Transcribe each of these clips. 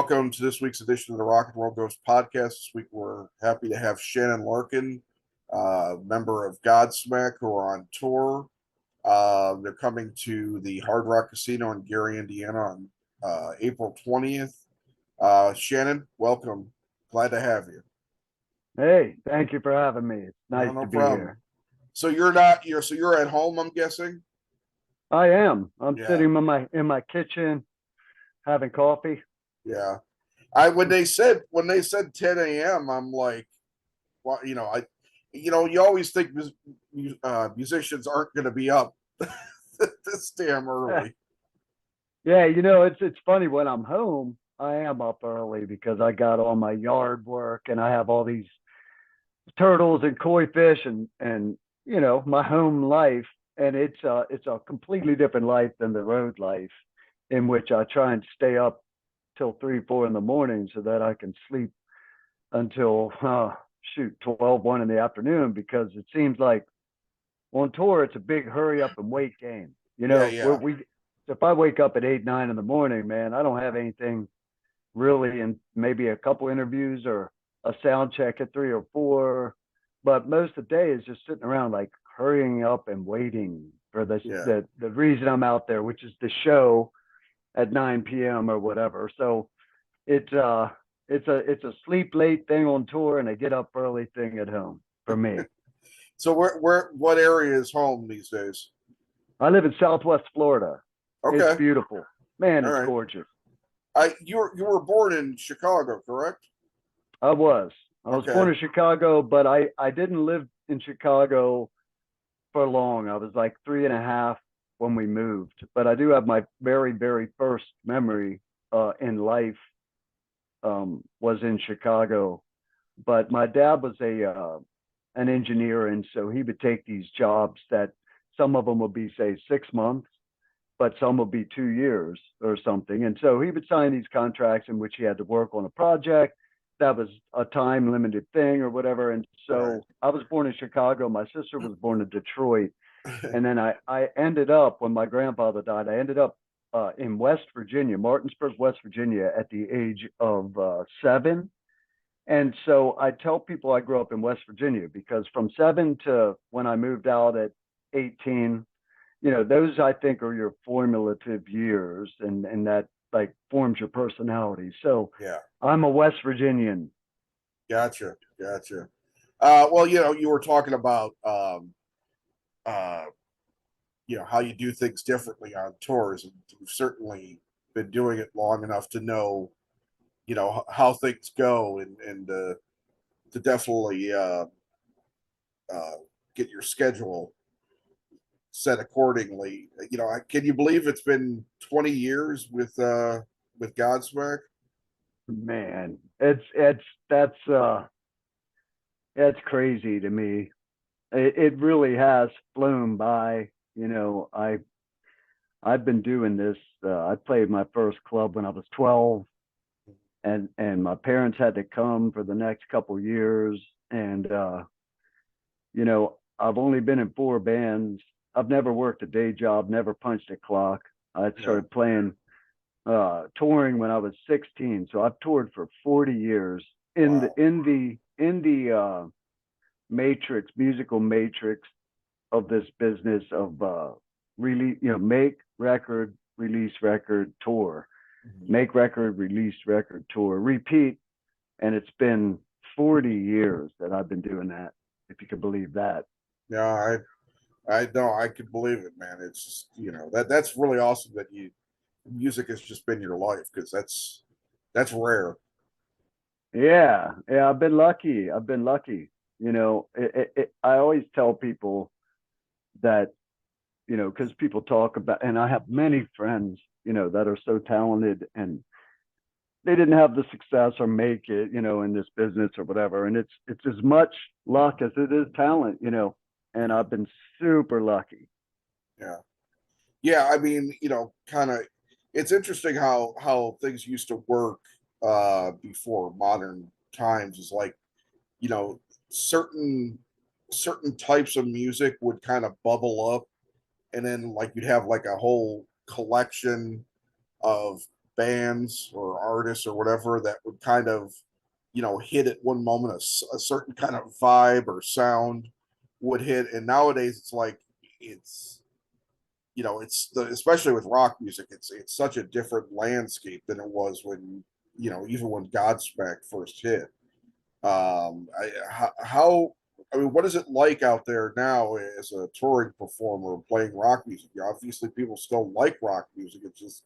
Welcome to this week's edition of the Rock and Roll Ghost podcast. This week we're happy to have Shannon Larkin, member of Godsmack, who are on tour. They're coming to the Hard Rock Casino in Gary, Indiana on April 20th. Shannon, welcome. Glad to have you. Hey, thank you for having me. It's nice No to be problem. here. So you're at home, I'm guessing? I am. I'm Yeah. sitting in my kitchen having coffee. Yeah. When they said 10 a.m., I'm like, well, you always think musicians aren't going to be up this damn early. Yeah, it's funny when I'm home, I am up early because I got all my yard work and I have all these turtles and koi fish and my home life, and it's a completely different life than the road life, in which I try and stay up till 3, 4 in the morning so that I can sleep until 12, 1 in the afternoon, because it seems like on tour it's a big hurry up and wait game. Yeah. If I wake up at 8, 9 in the morning, man, I don't have anything really, and maybe a couple interviews or a sound check at 3 or 4. But most of the day is just sitting around like hurrying up and waiting for the reason I'm out there, which is the show at 9 p.m. or whatever. So it's a sleep late thing on tour and a get up early thing at home for me. So what area is home these days? I live in Southwest Florida. Okay. It's beautiful. Man, All it's right. gorgeous. You were born in Chicago, correct? I was. I was Okay. born in Chicago, but I didn't live in Chicago for long. I was like 3.5 when we moved. But I do have my very, very first memory in life was in Chicago. But my dad was an engineer, and so he would take these jobs that some of them would be, say, 6 months, but some would be 2 years or something. And so he would sign these contracts in which he had to work on a project that was a time limited thing or whatever. And so I was born in Chicago. My sister was born in Detroit. And then I ended up, when my grandfather died, I ended up in West Virginia, Martinsburg, West Virginia, at the age of 7. And so I tell people I grew up in West Virginia because from 7 to when I moved out at 18, those I think are your formative years, and that like forms your personality. So Yeah. I'm a West Virginian. Gotcha. Well, you were talking about how you do things differently on tours, and you've certainly been doing it long enough to know, how things go, and to definitely get your schedule set accordingly. Can you believe it's been 20 years with Godsmack? Man, that's crazy to me. It really has flown by. I've been doing this. I played my first club when I was 12, and my parents had to come for the next couple years. And I've only been in 4 bands. I've never worked a day job, never punched a clock. I started playing touring when I was 16, so I've toured for 40 years in Wow. the musical matrix of this business of really, make record, release record, tour, make record, release record, tour, repeat. And it's been 40 years that I've been doing that, if you can believe that. Yeah, I know, I can believe it, man. It's just, that's really awesome that music has just been your life, because that's rare. Yeah, I've been lucky. I always tell people that, because people talk about, and I have many friends, that are so talented and they didn't have the success or make it, in this business or whatever. And it's as much luck as it is talent, and I've been super lucky. Yeah. I mean, kind of, it's interesting how things used to work before modern times. Is like, you know, certain certain types of music would kind of bubble up, and then like you'd have like a whole collection of bands or artists or whatever that would kind of, hit at one moment, a certain kind of vibe or sound would hit. And nowadays it's like, it's, especially with rock music, it's such a different landscape than it was when, even when Godsmack first hit. How, I mean, what is it like out there now as a touring performer playing rock music? Obviously, people still like rock music. It's just,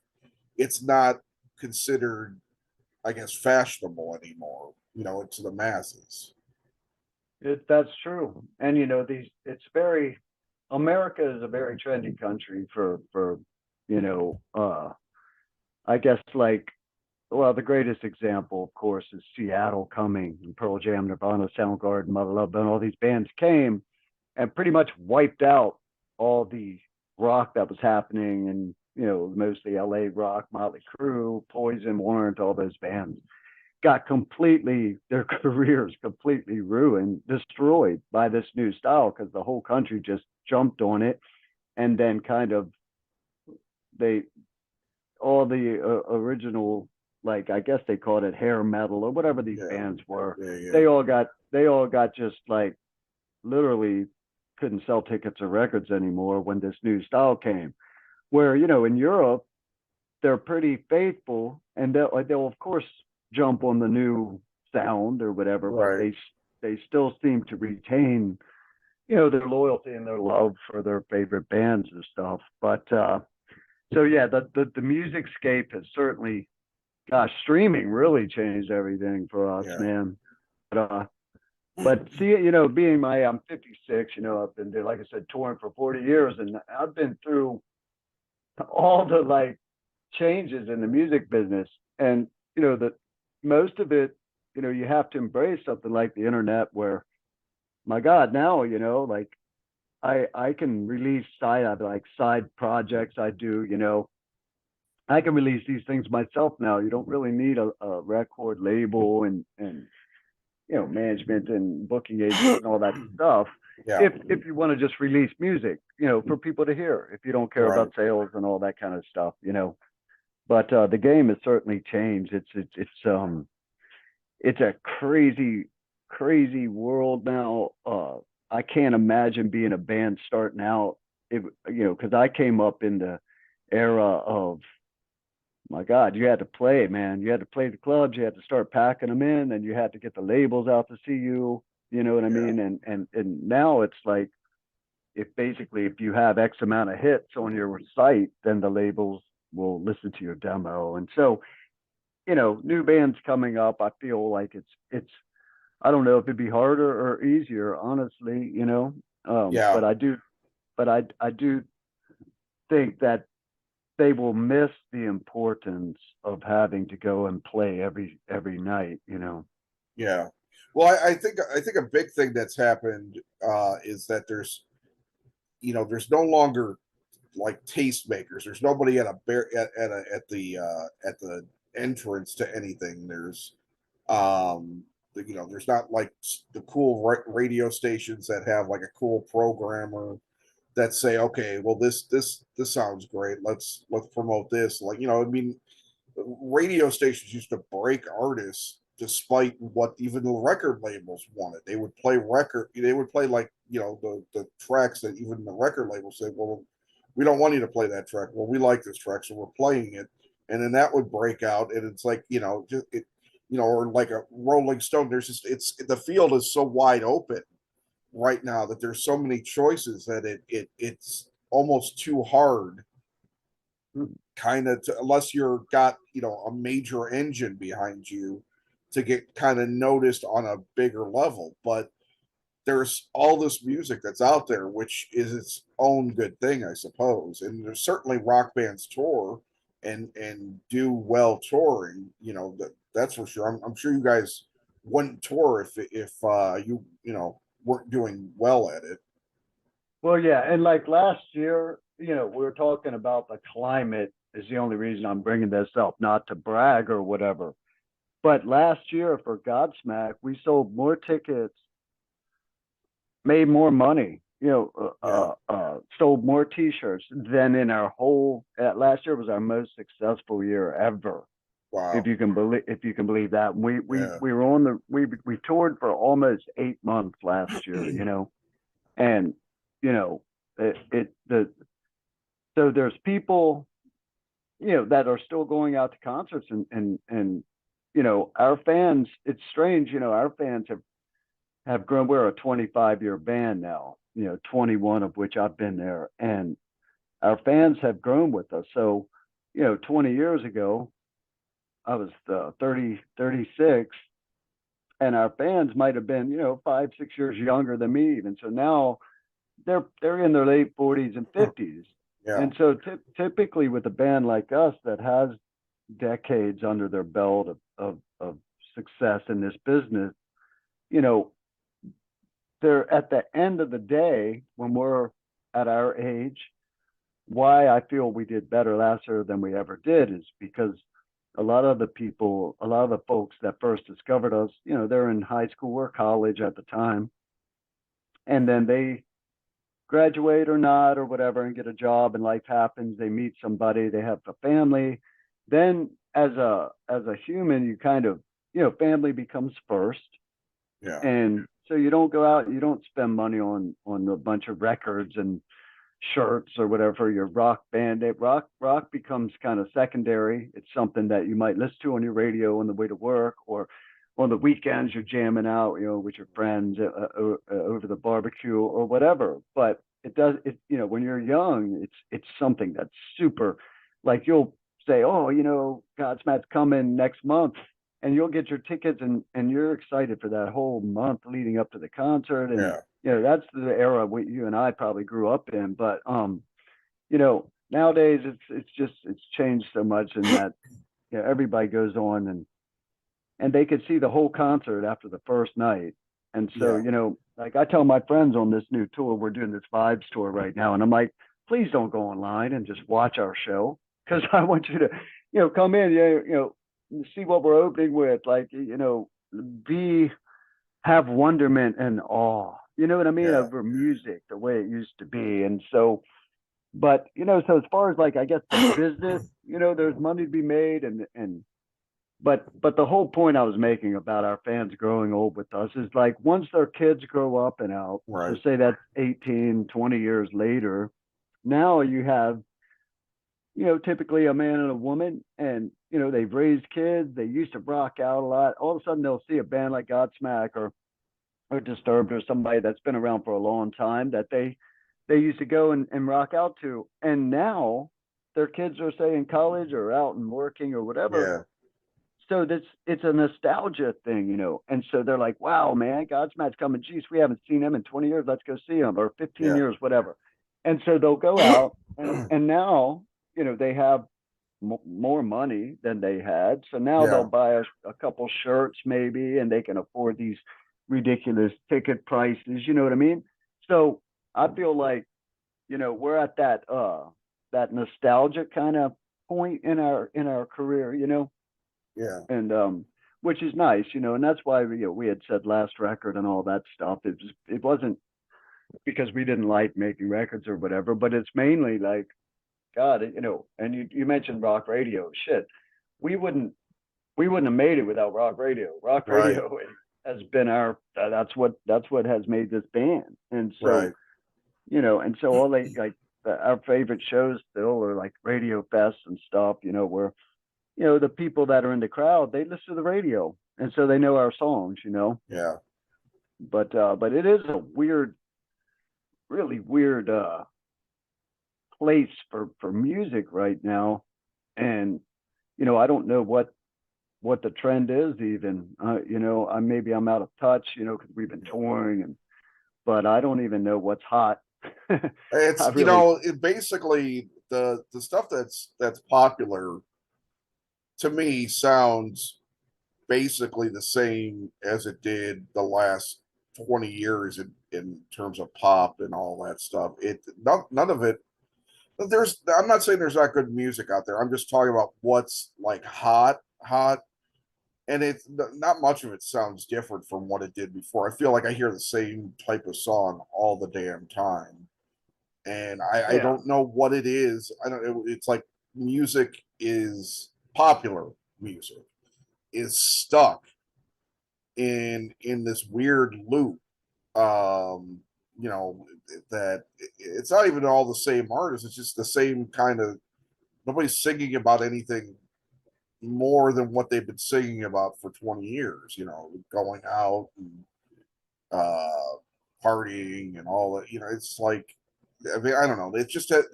it's not considered, I guess, fashionable anymore, to the masses. That's true. And it's very, America is a very trendy country for, you know, I guess like, well, the greatest example, of course, is Seattle coming, and Pearl Jam, Nirvana, Soundgarden, Mother Love, and all these bands came and pretty much wiped out all the rock that was happening, and mostly LA rock, Motley Crue, Poison, Warrant, all those bands got completely, their careers completely ruined, destroyed by this new style, because the whole country just jumped on it. And then kind of, they, all the original, like, I guess they called it hair metal or whatever these Yeah, bands were, yeah, yeah, they all got just like, literally couldn't sell tickets or records anymore when this new style came. Where in Europe, they're pretty faithful, and they'll of course jump on the new sound or whatever, but right. they still seem to retain their loyalty and their love for their favorite bands and stuff. But so yeah, the music scape has certainly, gosh, streaming really changed everything for us, Yeah, man. But see, being I'm 56, I've been there, like I said, touring for 40 years, and I've been through all the like changes in the music business. And that most of it, you have to embrace something like the internet, where, my God, now, like, I can release side projects I do, I can release these things myself now. You don't really need a record label and management and booking agents and all that stuff. yeah, If you want to just release music, for people to hear, if you don't care right. about sales and all that kind of stuff. But the game has certainly changed. It's a crazy world now. I can't imagine being a band starting out, if because I came up in the era of, my God, you had to play, man. You had to play the clubs. You had to start packing them in, and you had to get the labels out to see you. You know what I Yeah, mean? And now it's like, if you have X amount of hits on your site, then the labels will listen to your demo. And so, new bands coming up, I feel like it's I don't know if it'd be harder or easier, honestly. yeah, But I do think that they will miss the importance of having to go and play every night. yeah. Well, I think a big thing that's happened is that there's no longer like tastemakers. There's nobody at the entrance to anything. There's not like the cool radio stations that have like a cool programmer that say, okay, well, this sounds great. Let's promote this. Like, I mean, radio stations used to break artists despite what even the record labels wanted. They would play like, the tracks that even the record labels said, well, we don't want you to play that track. Well, we like this track, so we're playing it. And then that would break out, and it's like, just it, or like a Rolling Stone. There's just, it's, the field is so wide open right now that there's so many choices that it's almost too hard, kind of, unless you're got, a major engine behind you, to get kind of noticed on a bigger level. But there's all this music that's out there, which is its own good thing, I suppose. And there's certainly rock bands tour and do well touring. That's for sure. I'm sure you guys wouldn't tour if you weren't doing well at it. Well, yeah, and like last year, we were talking about the climate is the only reason I'm bringing this up, not to brag or whatever. But last year for Godsmack, we sold more tickets, made more money, Yeah, sold more T-shirts than in our whole. Last year was our most successful year ever, Wow. if you can believe that. Yeah. We were on the we toured for almost 8 months last year, and the so there's people that are still going out to concerts, and our fans. It's strange, our fans have grown. We're a 25-year band now, 21 of which I've been there, and our fans have grown with us. So 20 years ago I was 36, and our fans might have been 5, 6 years younger than me even. So now they're in their late 40s and 50s. Yeah. And so typically with a band like us that has decades under their belt of success in this business, they're at the end of the day, when we're at our age, why I feel we did better last year than we ever did is because a lot of the folks that first discovered us, they're in high school or college at the time, and then they graduate or not or whatever and get a job, and life happens. They meet somebody, they have a family. Then as a human, you kind of, family becomes first. Yeah. And so you don't go out, you don't spend money on a bunch of records and shirts or whatever for your rock band. Rock becomes kind of secondary. It's something that you might listen to on your radio on the way to work, or on the weekends you're jamming out, with your friends over the barbecue or whatever. But when you're young, it's something that's super. Like, you'll say, oh, Godsmack's coming next month, and you'll get your tickets, and you're excited for that whole month leading up to the concert. And Yeah. that's the era you and I probably grew up in. But nowadays it's changed so much in that everybody goes on, and they could see the whole concert after the first night. And so, Yeah. like, I tell my friends on this new tour, we're doing this Vibez tour right now, and I'm like, please don't go online and just watch our show, because I want you to, come in, see what we're opening with, like, have wonderment and awe, you know what I mean, Yeah. over music the way it used to be. And so, but so as far as, like, I guess the business, there's money to be made, but the whole point I was making about our fans growing old with us is, like, once their kids grow up and out, so Right. say that's 18, 20 years later, now you have, typically a man and a woman, and, they've raised kids, they used to rock out a lot. All of a sudden they'll see a band like Godsmack or Disturbed or somebody that's been around for a long time that they used to go and rock out to. And now their kids are, say, in college or out and working or whatever. Yeah. So it's a nostalgia thing, and so they're like, wow, man, Godsmack's coming. Geez, we haven't seen him in 20 years. Let's go see him, or 15 Yeah. years, whatever. And so they'll go out, and now, they have more money than they had. So now they'll Yeah. buy a couple shirts maybe, and they can afford these ridiculous ticket prices. You know what I mean? So I feel like, we're at that nostalgic kind of point in our career, Yeah. and which is nice, and that's why we had said last record and all that stuff. It wasn't because we didn't like making records or whatever, but it's mainly like, God, and you mentioned rock radio. Shit, we wouldn't have made it without rock radio. Rock Right. radio has been that's what has made this band. And so, Right. and so all like our favorite shows still are like Radio Fest and stuff, where the people that are in the crowd, they listen to the radio, and so they know our songs. Yeah. But it is a really weird place for music right now. And I don't know what the trend is even. Maybe I'm out of touch, because we've been touring, but I don't even know what's hot. I It's, really. it basically, the stuff that's popular to me sounds basically the same as it did the last 20 years in terms of pop and all that stuff. None of it. I'm not saying there's not good music out there. I'm just talking about what's like hot, and it's not much of it sounds different from what it did before. I feel like I hear the same type of song all the damn time, and I Yeah. don't know what it is. I don't. It's like music is popular music is stuck in this weird loop. Um, you know that it's not even all the same artists. It's just the same kind of. Nobody's singing about anything more than what they've been singing about for 20 years. You know, going out and partying and all that. You know, it's like, I mean, I don't know. It's just that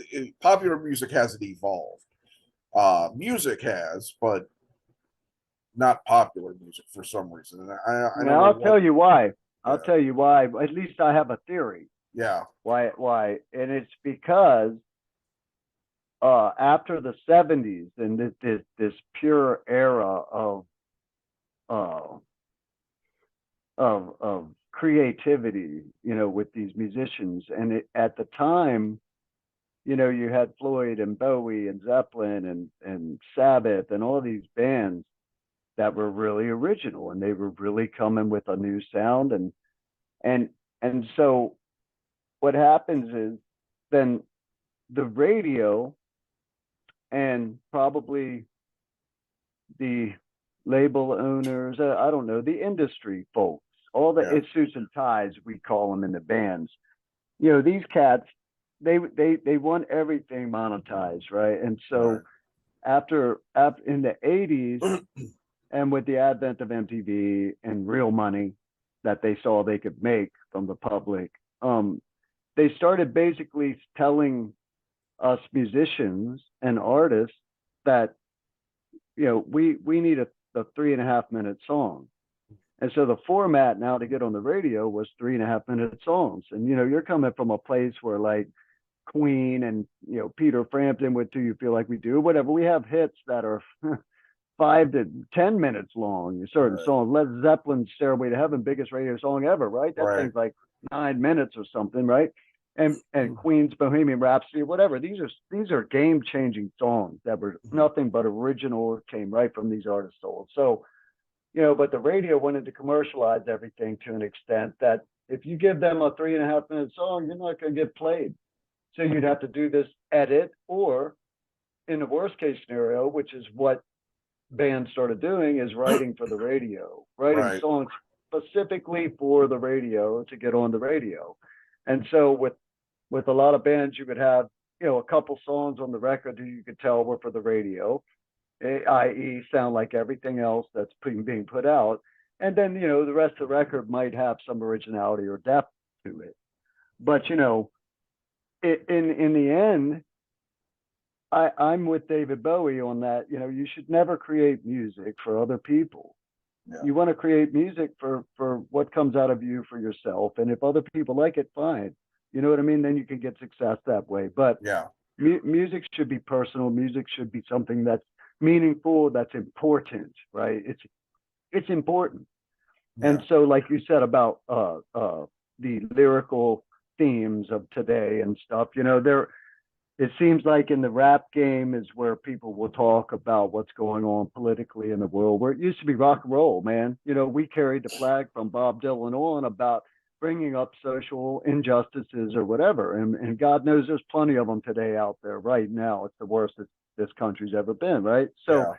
popular music hasn't evolved. Music has, but not popular music for some reason. And I don't Now know I'll what. tell you why. Yeah, I'll tell you why. At least I have a theory yeah, why, and it's because after the 70s and this pure era uh, of creativity, you know, with these musicians, and at the time, you know, you had Floyd and Bowie and Zeppelin and Sabbath and all these bands that were really original, and they were really coming with a new sound, and and so what happens is then the radio and probably the label owners, I don't know, the industry folks, all the yeah, issues and ties we call them in the bands. You know, these cats, they want everything monetized, right? And so right, after in the 80s, and with the advent of MTV and real money that they saw they could make from the public, they started basically telling us musicians and artists that, you know, we need a 3.5 minute song. And so the format now to get on the radio was 3.5 minute songs. And you know, you're coming from a place where like Queen and, you know, Peter Frampton with Do You Feel Like We Do, whatever. We have hits that are 5 to 10 minutes long. Certain right, songs, Led Zeppelin's Stairway to Heaven, biggest radio song ever, right? That right. thing's like 9 minutes or something, right? And Queen's Bohemian Rhapsody, whatever. These are game changing songs that were nothing but original, came right from these artists' souls. So, you know, but the radio wanted to commercialize everything to an extent that if you give them a 3.5 minute song, you're not going to get played. So you'd have to do this edit, or in the worst case scenario, which is what bands started doing, is writing for the radio, writing Right. songs specifically for the radio to get on the radio. And so with a lot of bands, you would have, you know, a couple songs on the record who you could tell were for the radio, i.e., sound like everything else that's being put out. And then, you know, the rest of the record might have some originality or depth to it. But, you know, in the end, I'm with David Bowie on that. You know, you should never create music for other people. Yeah. You want to create music for what comes out of you for yourself. And if other people like it, fine. You know what I mean? Then you can get success that way. But Yeah. music should be personal. Music should be something that's meaningful, that's important, right? It's important. Yeah. And so, like you said about the lyrical themes of today and stuff, you know, it seems like in the rap game is where people will talk about what's going on politically in the world, where it used to be rock and roll, man. You know, we carried the flag from Bob Dylan on about bringing up social injustices or whatever. And God knows there's plenty of them today out there right now. It's the worst that this country's ever been, right? So, Yeah.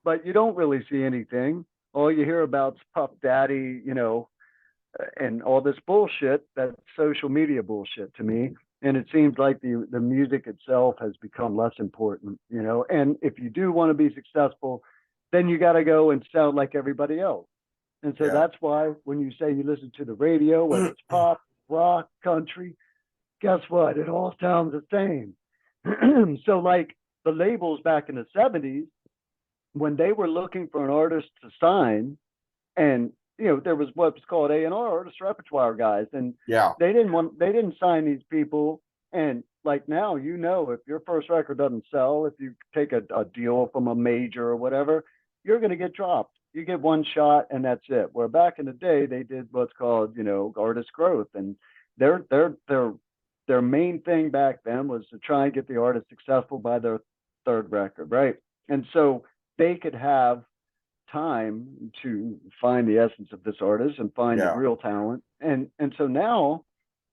but you don't really see anything. All you hear about is Puff Daddy, you know, and all this bullshit, that social media bullshit to me. And it seems like the music itself has become less important, you know. And if you do want to be successful, then you got to go and sound like everybody else. And so Yeah. that's why when you say you listen to the radio, whether it's pop, rock, country, guess what? It all sounds the same. So like the labels back in the 70s, when they were looking for an artist to sign, and you know, there was what's called A&R, artist repertoire guys, and Yeah. they didn't sign these people. And like now, you know, if your first record doesn't sell, if you take a deal from a major or whatever, you're going to get dropped. You get one shot and that's it. Where back in the day, they did what's called, you know, artist growth, and their main thing back then was to try and get the artist successful by their third record, right? And so they could have time to find the essence of this artist and find the Yeah. real talent. And so now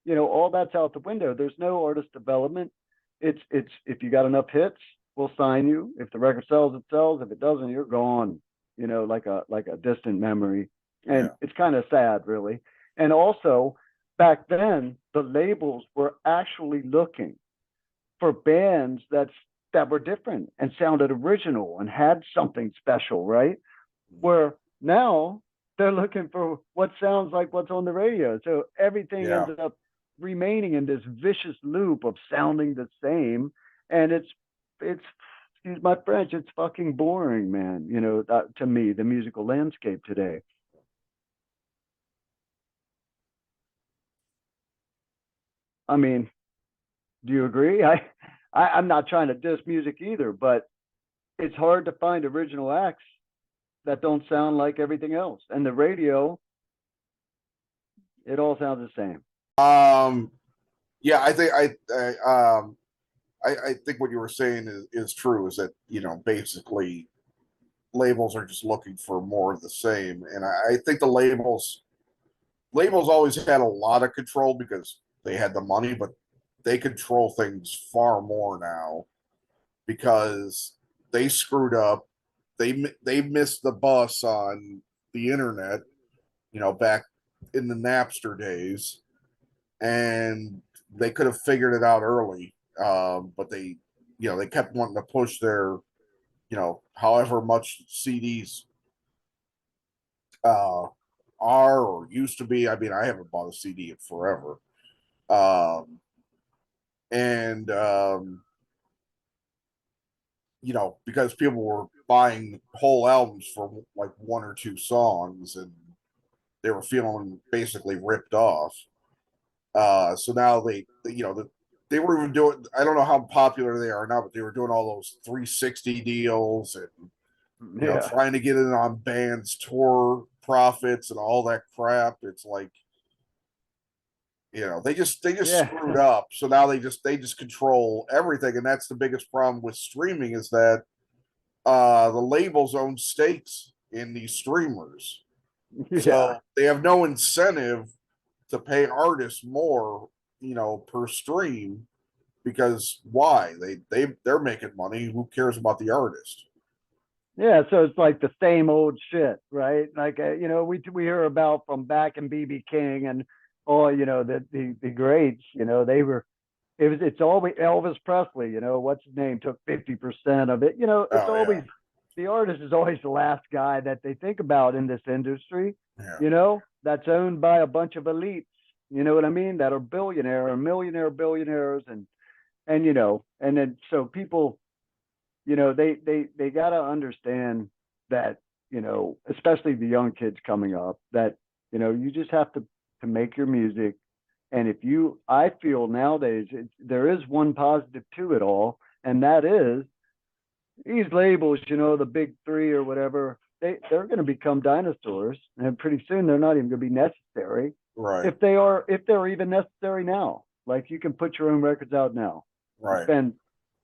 all that's out the window. There's no artist development. It's if you got enough hits, we'll sign you. If the record sells, it sells. If it doesn't, you're gone. Like a distant memory. And Yeah. it's kind of sad, really. And also, back then, the labels were actually looking for bands that were different and sounded original and had something special, right? Where now they're looking for what sounds like what's on the radio. So everything Yeah. ends up remaining in this vicious loop of sounding the same. And it's, excuse my French, it's fucking boring, man. To me, the musical landscape today. I mean, do you agree? I'm not trying to diss music either, but it's hard to find original acts that don't sound like everything else. And the radio, it all sounds the same. Um, yeah, I think what you were saying is true. Is that basically labels are just looking for more of the same, and I think the labels always had a lot of control because they had the money, but they control things far more now because they screwed up. They missed the bus on the internet, back in the Napster days, and they could have figured it out early. But they kept wanting to push their, however much CDs uh, are or used to be. I mean, I haven't bought a CD in forever. Um, and because people were buying whole albums for like one or two songs, and they were feeling basically ripped off. So now they were even doing. I don't know how popular they are now, but they were doing all those 360 deals and Yeah. trying to get in on bands' tour profits and all that crap. It's like they just Yeah. screwed up. So now they just control everything, and that's the biggest problem with streaming is that the labels own stakes in these streamers, Yeah. so they have no incentive to pay artists more, per stream, because why? They're making money. Who cares about the artist? Yeah, so it's like the same old shit, right? Like we hear about from back in BB King and all, the greats, it's always Elvis Presley, what's his name took 50% of it. It's Oh yeah, always the artist is always the last guy that they think about in this industry, yeah, that's owned by a bunch of elites, you know what I mean, that are billionaire or millionaire billionaires and then so people they got to understand that especially the young kids coming up that you just have to make your music. And I feel nowadays there is one positive to it all, and that is these labels, the big three or whatever, they're going to become dinosaurs, and pretty soon they're not even going to be necessary right, if they're even necessary now. Like, you can put your own records out now. You right, spend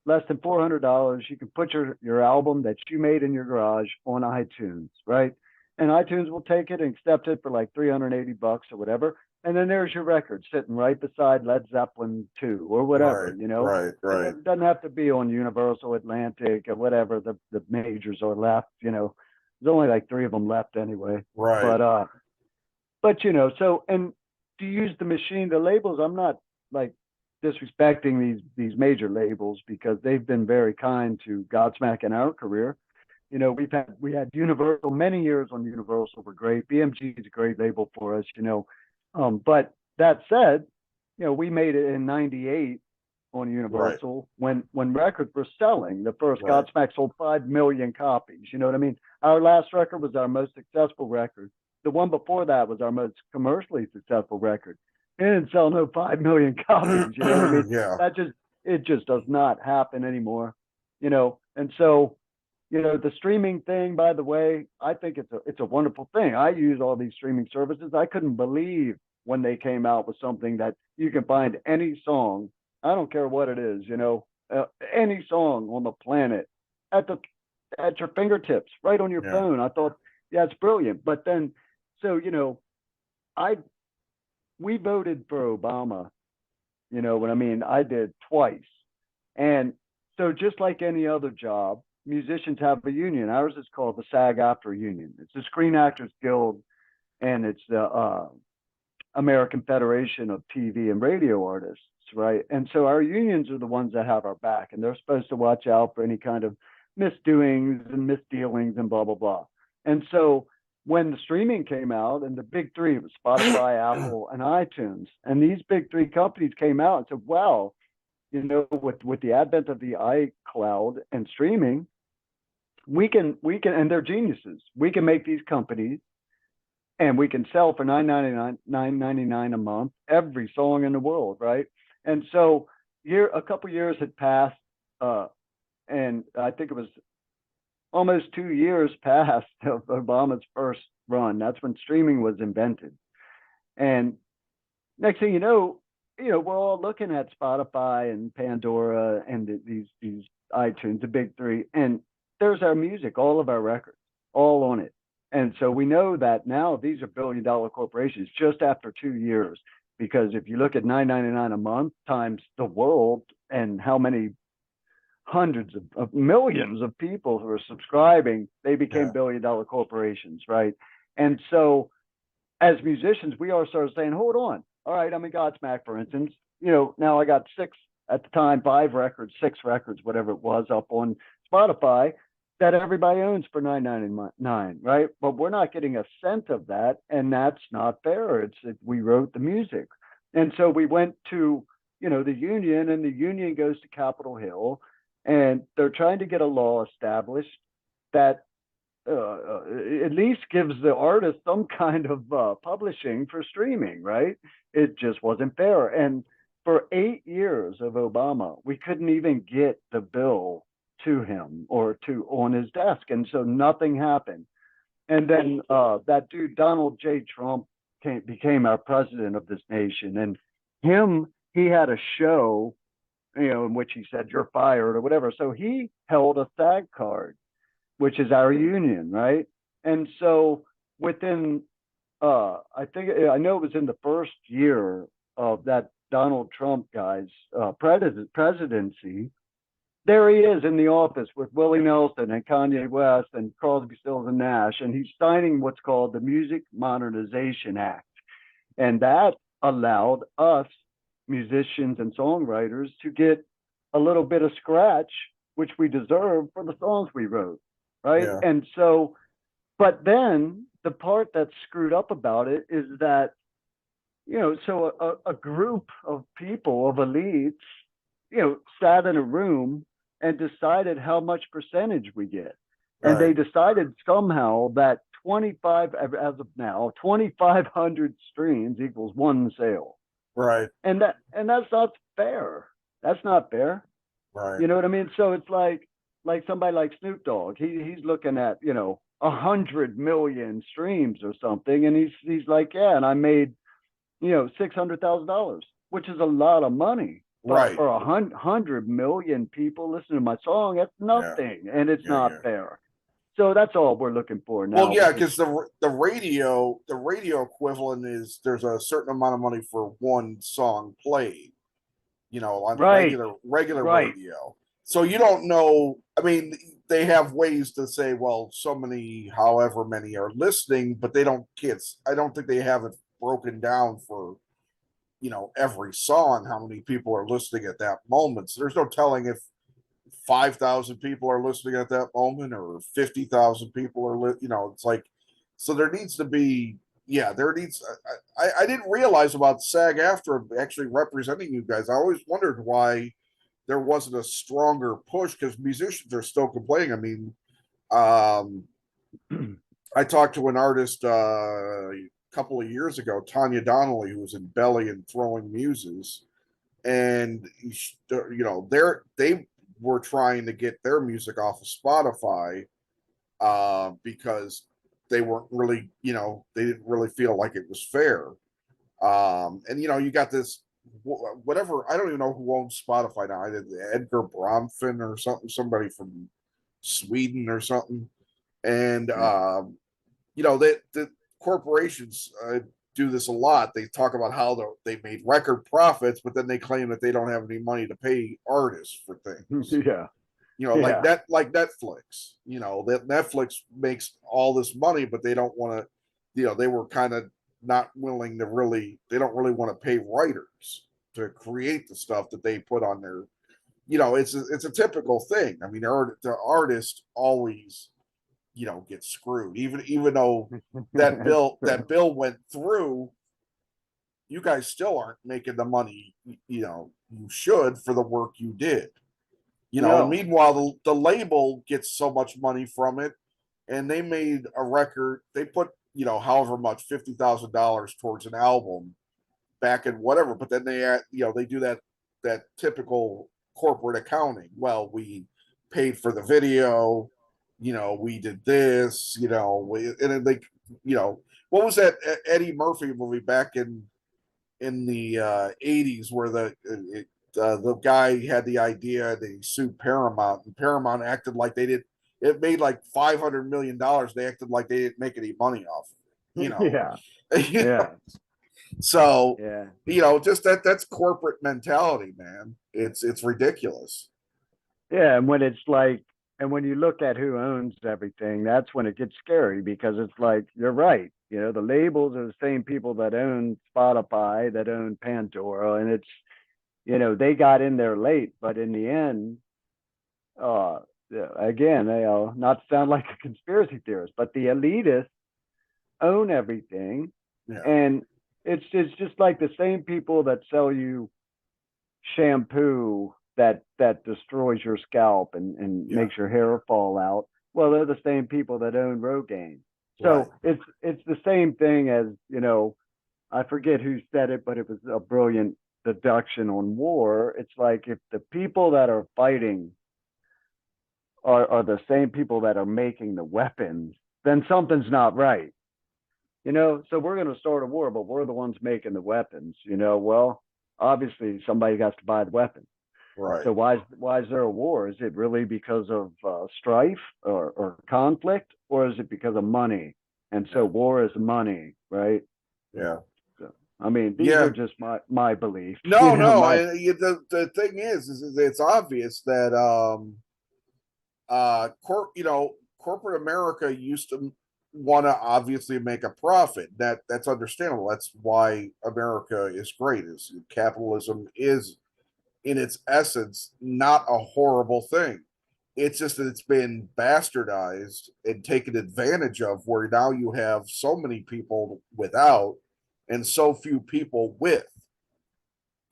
less than $400. You can put your album that you made in your garage on iTunes, right? And iTunes will take it and accept it for like $380 or whatever. And then there's your record sitting right beside Led Zeppelin 2 or right, whatever. right, It right, doesn't have to be on Universal, Atlantic, or whatever the majors are left. There's only like three of them left anyway. right. But so, and to use the machine, the labels, I'm not like disrespecting these major labels because they've been very kind to Godsmack in our career. We had Universal many years on Universal were great. BMG is a great label for us. But that said, we made it in '98 on Right, Universal when records were selling. The first right, Godsmack sold 5 million copies. You know what I mean? Our last record was our most successful record. The one before that was our most commercially successful record. It didn't sell no 5 million copies. You know what I mean? yeah, It just does not happen anymore. And so the streaming thing, by the way, I think it's a wonderful thing. I use all these streaming services. I couldn't believe when they came out with something that you can find any song. I don't care what it is, any song on the planet at the at your fingertips, right on your yeah, phone. I thought, yeah, it's brilliant. But then, so I we voted for Obama. You know what I mean? I did twice. And so just like any other job, musicians have a union. Ours is called the SAG-AFTRA Union. It's the Screen Actors Guild, and it's the American Federation of TV and Radio Artists, right? And so our unions are the ones that have our back, and they're supposed to watch out for any kind of misdoings and misdealings and blah blah blah. And so when the streaming came out, and the big three, it was Spotify, Apple, and iTunes, and these big three companies came out and said, "Well, you know, with the advent of the iCloud and streaming, we can, and they're geniuses. We can make these companies and we can sell for $9.99 a month every song in the world, right?" And so a couple years had passed, and I think it was almost 2 years past of Obama's first run. That's when streaming was invented. And next thing you know, we're all looking at Spotify and Pandora and these iTunes, the big three, and there's our music, all of our records, all on it. And so we know that now these are billion-dollar corporations just after 2 years. Because if you look at $9.99 a month times the world and how many hundreds of millions of people who are subscribing, they became billion-dollar corporations, right? And so as musicians, we all started saying, hold on. All right, I'm in Godsmack, for instance. You know, now I got at the time, 6 records, whatever it was, up on Spotify that everybody owns for $9.99, right? But we're not getting a cent of that, and that's not fair. We wrote the music. And so we went to, you know, the union, and the union goes to Capitol Hill, and they're trying to get a law established that at least gives the artist some kind of publishing for streaming, right? It just wasn't fair. And for 8 years of Obama, we couldn't even get the bill to him or to on his desk, and so nothing happened. And then that dude Donald J. Trump became our president of this nation, and he had a show, you know, in which he said you're fired or whatever. So he held a SAG card, which is our union, right? And so within, I know it was in the first year of that Donald Trump guy's presidency, there he is in the office with Willie Nelson and Kanye West and Crosby, Stills and Nash, and he's signing what's called the Music Modernization Act. And that allowed us, musicians and songwriters, to get a little bit of scratch, which we deserve for the songs we wrote, right? Yeah. And so, but then the part that's screwed up about it is that, you know, so a group of people, of elites, you know, sat in a room and decided how much percentage we get. And they decided somehow that 25, as of now, 2,500 streams equals one sale. Right. And that's not fair. That's not fair. Right. You know what I mean? So it's like somebody like Snoop Dogg. He's looking at, you know, 100 million streams or something, and he's like, yeah, and I made, you know, $600,000, which is a lot of money. Right. For 100 million people listening to my song, that's nothing, and it's not fair. So that's all we're looking for now. Well, yeah, because the radio equivalent is there's a certain amount of money for one song played, you know, on the regular radio. So you don't know. I mean, they have ways to say, well, so many, however many are listening, but they don't. I don't think they have it broken down for, you know, every song, how many people are listening at that moment. So there's no telling if 5,000 people are listening at that moment or 50,000 people are, you know, it's like, so there needs to be, I didn't realize about SAG-AFTRA actually representing you guys. I always wondered why there wasn't a stronger push, because musicians are still complaining. I mean, I talked to an artist couple of years ago, Tanya Donnelly, who was in Belly and Throwing Muses, and you know, they were trying to get their music off of Spotify because they weren't really, you know, they didn't really feel like it was fair. And you know, you got this whatever, I don't even know who owns Spotify now. Edgar Bronfman or something, somebody from Sweden or something, and you know, the corporations do this a lot. They talk about how they made record profits, but then they claim that they don't have any money to pay artists for things. Yeah. You know, Yeah. like Netflix. You know, that Netflix makes all this money, but they don't want to. You know, they were kind of not willing to really. They don't really want to pay writers to create the stuff that they put on their. You know, it's a typical thing. I mean, the artist always, you know, gets screwed. Even though that bill went through, you guys still aren't making the money. You know, you should for the work you did. You know, and No. meanwhile, the label gets so much money from it, and they made a record. They put, you know, however much, $50,000 towards an album back in whatever, but then you know, they do that typical corporate accounting. Well, we paid for the video, you know, we did this, you know, and then they, you know, what was that Eddie Murphy movie back in the 80s where the guy had the idea that he sued Paramount, and Paramount acted like they did. It made like $500 million. They acted like they didn't make any money off of it, you know. Yeah. You know? Yeah. So, Yeah. you know, just that's corporate mentality, man. It's ridiculous. Yeah. And when it's like, and when you look at who owns everything, that's when it gets scary because it's like, you're right. You know, the labels are the same people that own Spotify, that own Pandora, and it's, you know, they got in there late, but in the end, uh, again, you know, not to sound like a conspiracy theorist, but the elitists own everything, Yeah, and it's just like the same people that sell you shampoo that destroys your scalp and yeah, makes your hair fall out. Well, they're the same people that own Rogaine. right. So it's the same thing as, you know, I forget who said it, but it was a brilliant deduction on war. It's like if the people that are fighting are the same people that are making the weapons, then something's not right. You know, so we're going to start a war, but we're the ones making the weapons. You know, well, obviously somebody has to buy the weapons. Right. So why is there a war? Is it really because of strife or conflict, or is it because of money? And so Yeah. war is money, right? Yeah. So, I mean, these Yeah. are just my beliefs. You No, know, no. my The thing is it's obvious that you know, corporate America used to want to obviously make a profit. That's understandable. That's why America is great. Is capitalism is in its essence not a horrible thing. It's just that it's been bastardized and taken advantage of, where now you have so many people without and so few people with,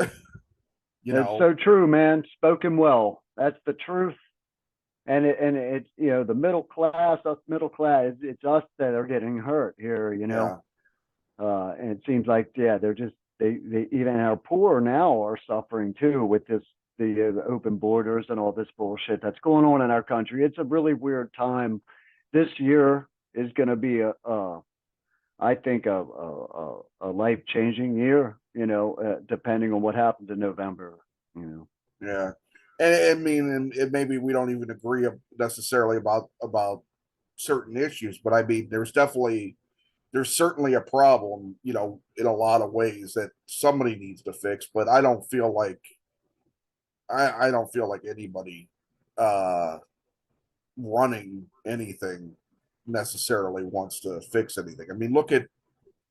you It's know. so true, man. Spoken well. That's the truth. And it's, you know, the middle class, us middle class, it's us that are getting hurt here, you know. Yeah. And it seems like, yeah, they're just they even our poor now are suffering too with the open borders and all this bullshit that's going on in our country. It's a really weird time. This year is going to be I think a life changing year. You know, depending on what happens in November. You know. Yeah. And I mean, and maybe we don't even agree necessarily about certain issues, but I mean, there's certainly a problem, you know, in a lot of ways that somebody needs to fix. But I don't feel like anybody uh, running anything necessarily wants to fix anything. I mean, look at,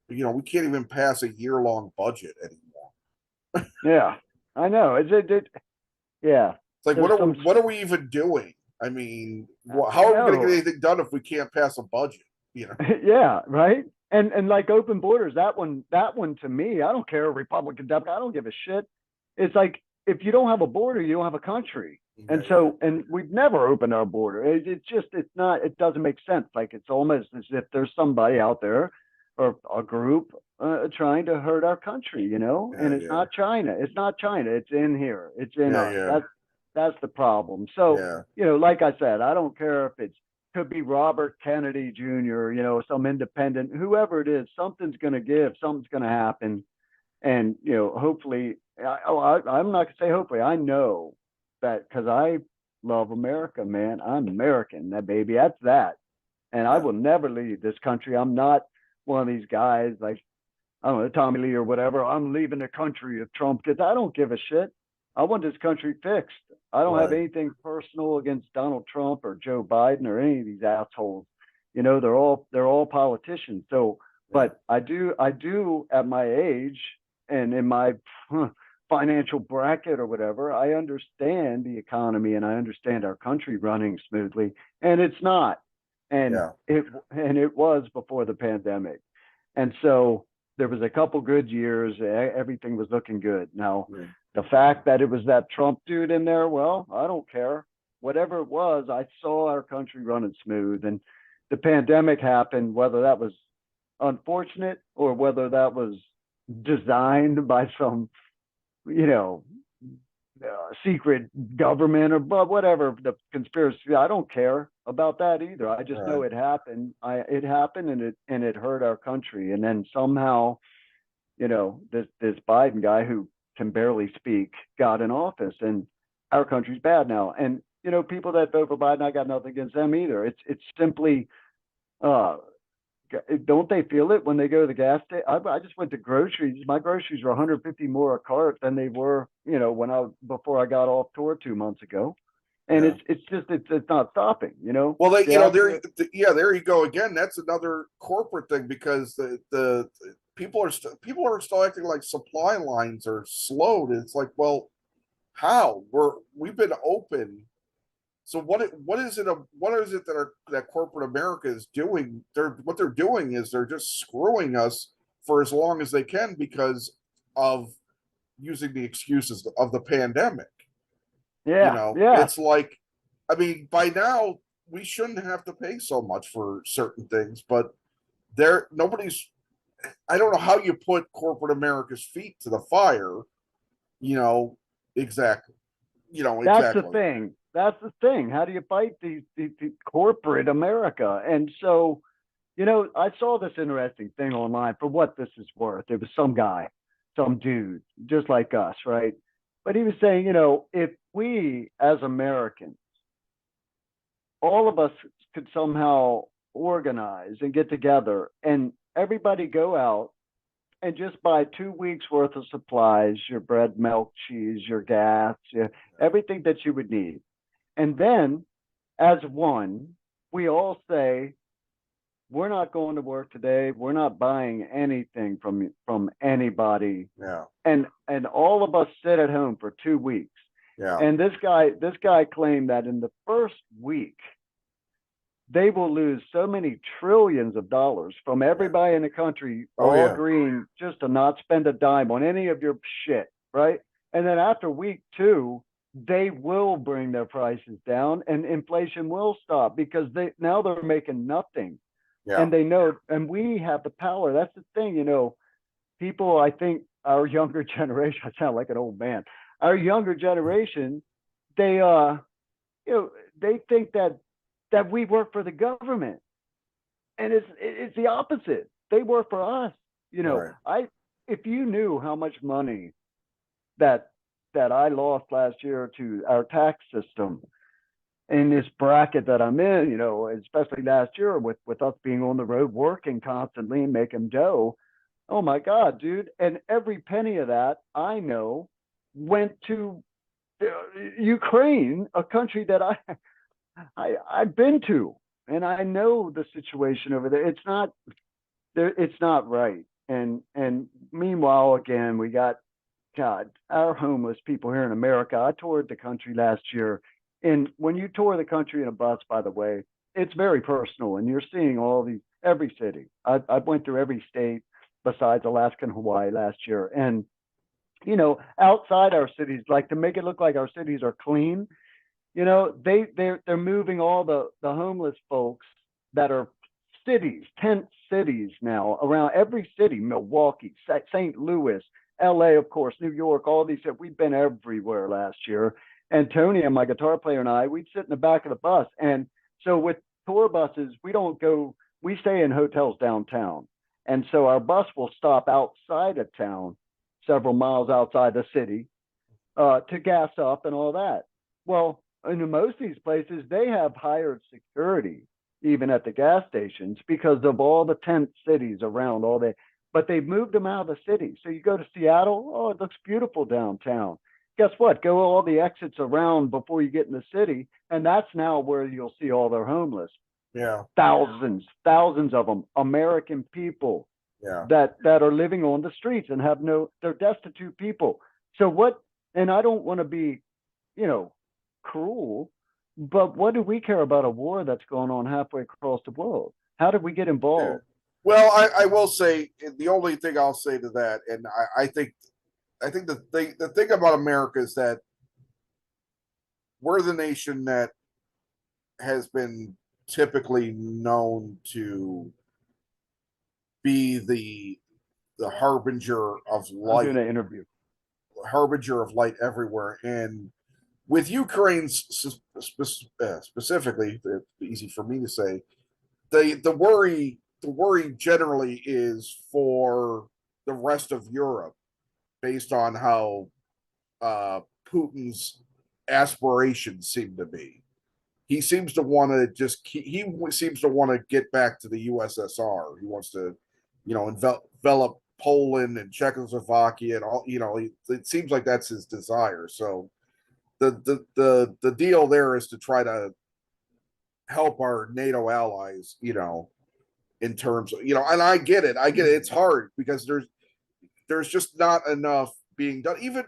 you know, we can't even pass a year-long budget anymore. Yeah, I know. Yeah. It's like, There's some. what are we even doing? I mean, I how are we going to get know. anything done if we can't pass a budget? You know? Yeah, right. And like open borders, that one to me, I don't care, Republican, Democrat, I don't give a shit. It's like if you don't have a border, you don't have a country. Yeah, And yeah, so, and we've never opened our border. It's just, it's not, it doesn't make sense. Like it's almost as if there's somebody out there or a group trying to hurt our country, you know. yeah, And it's yeah, not China. It's not China. It's in here. It's in yeah, us. yeah, That's the problem. So, yeah, you know, like I said, I don't care if it's could be Robert Kennedy Jr., you know, some independent, whoever it is, something's going to give, something's going to happen. And, you know, hopefully, I'm not going to say hopefully, I know that because I love America, man. I'm American, that baby. That's that. And I yeah, will never leave this country. I'm not one of these guys like I don't know, Tommy Lee or whatever, I'm leaving the country if Trump gets. I don't give a shit. I want this country fixed. I don't have Right. anything personal against Donald Trump or Joe Biden or any of these assholes. They're all politicians. So, Yeah. but I do at my age and in my financial bracket or whatever, I understand the economy and I understand our country running smoothly, and it's not. And Yeah. it was before the pandemic. And so there was a couple good years. Everything was looking good. Now, Yeah. the fact that it was that Trump dude in there, well, I don't care. Whatever it was, I saw our country running smooth. And the pandemic happened, whether that was unfortunate or whether that was designed by some, you know, secret government or whatever the conspiracy. I don't care about that either. I just know Right. it happened. It happened and it hurt our country. And then somehow, this Biden guy who can barely speak got in office, and our country's bad now. And people that vote for Biden, I got nothing against them either. It's simply uh don't they feel it when they go to the gas station? I just went to groceries. My groceries were 150 more a cart than they were, when before I got off tour 2 months ago. And Yeah. it's not stopping. Well, Gas. there you go again. That's another corporate thing because the people are still acting like supply lines are slowed. It's like, well, how we've been open. So what is it that corporate America is doing? What they're doing is they're just screwing us for as long as they can because of using the excuses of the pandemic. Yeah, yeah. It's like, I mean, by now we shouldn't have to pay so much for certain things, but nobody's. I don't know how you put corporate America's feet to the fire. You know exactly. That's the Exactly. thing. That's the thing. How do you fight the corporate America? And so, I saw this interesting thing online for what this is worth. It was some guy, some dude, just like us, right? But he was saying, if we as Americans, all of us could somehow organize and get together and everybody go out and just buy 2 weeks worth of supplies, your bread, milk, cheese, your gas, everything that you would need. And then as one, we all say, we're not going to work today. We're not buying anything from anybody. Yeah. And all of us sit at home for 2 weeks. Yeah. And this guy claimed that in the first week, they will lose so many trillions of dollars from everybody in the country Oh all yeah. agreeing just to not spend a dime on any of your shit, right? And then after week two, they will bring their prices down and inflation will stop because they're making nothing. Yeah. And they know, and we have the power. That's the thing, people, I think our younger generation, I sound like an old man. Our younger generation, they they think that we work for the government, and it's the opposite. They work for us. Right. I If you knew how much money that I lost last year to our tax system in this bracket that I'm in, especially last year with us being on the road working constantly and making dough. Oh my God, dude! And every penny of that I know went to Ukraine, a country that I've been to, and I know the situation over there. It's not right. And meanwhile, again, we got God, our homeless people here in America. I toured the country last year, and when you tour the country in a bus, by the way, it's very personal, and you're seeing every city. I went through every state besides Alaska and Hawaii last year, and outside our cities, like to make it look like our cities are clean, they're moving all the homeless folks that are tent cities now around every city, Milwaukee, St. Louis, LA, of course, New York, all these. We've been everywhere last year. And Tony and my guitar player and I, we'd sit in the back of the bus. And so with tour buses, we stay in hotels downtown. And so our bus will stop outside of town, several miles outside the city, to gas up and all that. Well, in most of these places, they have hired security even at the gas stations because of all the tent cities around all the but they've moved them out of the city. So you go to Seattle, oh, it looks beautiful downtown. Guess what? Go all the exits around before you get in the city, and that's now where you'll see all their homeless. Yeah. Thousands of them, American people Yeah. that are living on the streets and have no, they're destitute people. So what? And I don't want to be, you know, cruel, but what do we care about a war that's going on halfway across the world? How did we get Yeah. involved? Well, I will say the only thing I'll say to that, and I think the thing about America is that we're the nation that has been typically known to be the harbinger of I'm doing light, an interview. harbinger of light everywhere. And with Ukraine specifically, it's easy for me to say, the worry generally is for the rest of Europe, based on how Putin's aspirations seem to be. He seems to want to he seems to want to get back to the USSR. He wants to, envelop Poland and Czechoslovakia and all. It seems like that's his desire. So the deal there is to try to help our NATO allies. In terms of, and I get it. It's hard because there's just not enough being done. Even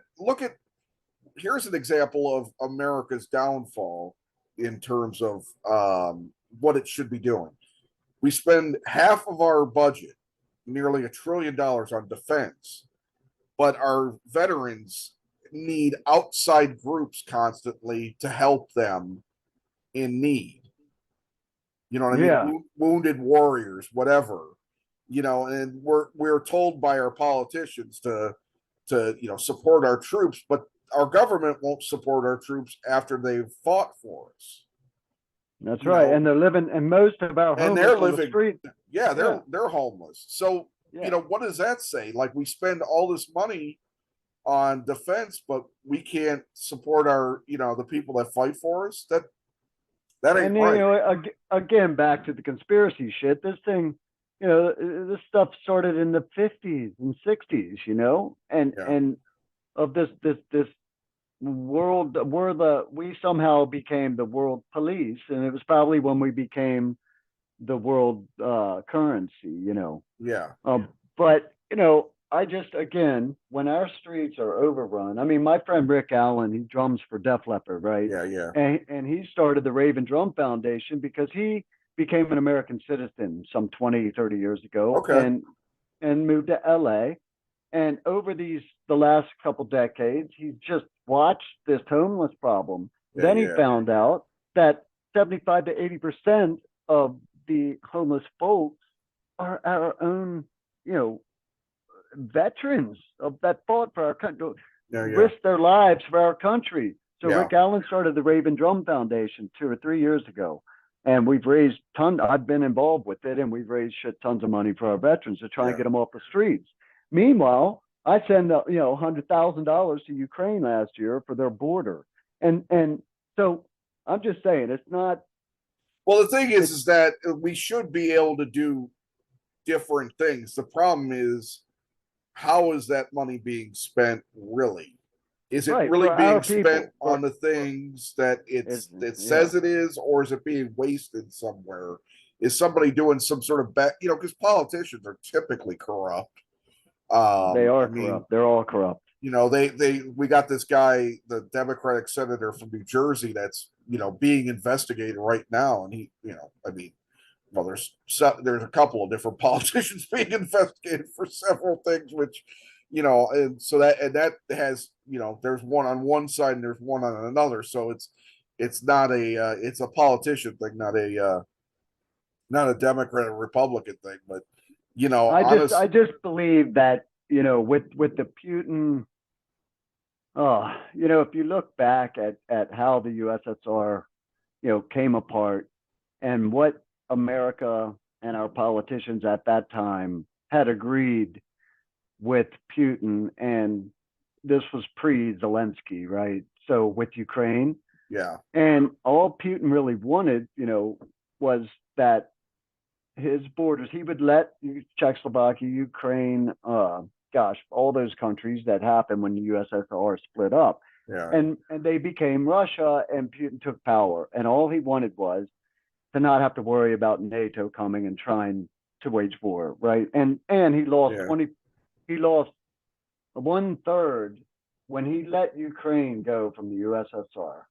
here's an example of America's downfall in terms of what it should be doing. We spend half of our budget, nearly $1 trillion, on defense, but our veterans need outside groups constantly to help them in need. You know what I mean? Yeah. Wounded warriors, whatever. And we're told by our politicians to support our troops, but our government won't support our troops after they've fought for us. That's right. And they're living, and most of our And homeless they're on the living, street. yeah, they're homeless. So, Yeah. what does that say? Like, we spend all this money on defense, but we can't support our, the people that fight for us. That ain't And right. again, back to the conspiracy shit. This thing, this stuff started in the 50s and 60s, and Yeah. and of this world, we somehow became the world police, and it was probably when we became the world currency. Yeah. But I just, again, when our streets are overrun, I mean, my friend Rick Allen, he drums for Def Leppard, right? Yeah. Yeah. And he started the Raven Drum Foundation because he became an American citizen some 20, 30 years ago, Okay. and moved to LA. And over the last couple decades, he just watched this homeless problem. Yeah. Then he Yeah. found out that 75 to 80% of the homeless folks are our own, veterans that fought for our country, Yeah. Yeah. risked their lives for our country. So Yeah. Rick Allen started the Raven Drum Foundation 2 or 3 years ago, and we've raised tons. I've been involved with it, and we've raised tons of money for our veterans to try and Yeah. get them off the streets. Meanwhile, I send $100,000 to Ukraine last year for their border, and so I'm just saying it's not. Well, the thing is that we should be able to do different things. The problem is, how is that money being spent really? Is it Right really for our being spent people. on the things that it Yeah. says it is, or is it being wasted somewhere? Is somebody doing some sort of because politicians are typically corrupt. They I are mean, corrupt. They're all corrupt. we got this guy, the Democratic senator from New Jersey, that's being investigated right now, and he, I mean, well, there's a couple of different politicians being investigated for several things, which, and so that has, there's one on one side and there's one on another. So it's not it's a politician thing, not a Democrat or Republican thing, but I just believe that with the Putin, if you look back at how the USSR came apart and what America and our politicians at that time had agreed with Putin, and this was pre-Zelensky, right? So with Ukraine, yeah, and all Putin really wanted, was that his borders. He would let Czechoslovakia, Ukraine, gosh, all those countries that happened when the USSR split up, Yeah. and they became Russia, and Putin took power, and all he wanted was to not have to worry about NATO coming and trying to wage war, right? And he lost Yeah. 20, he lost one third when he let Ukraine go from the USSR,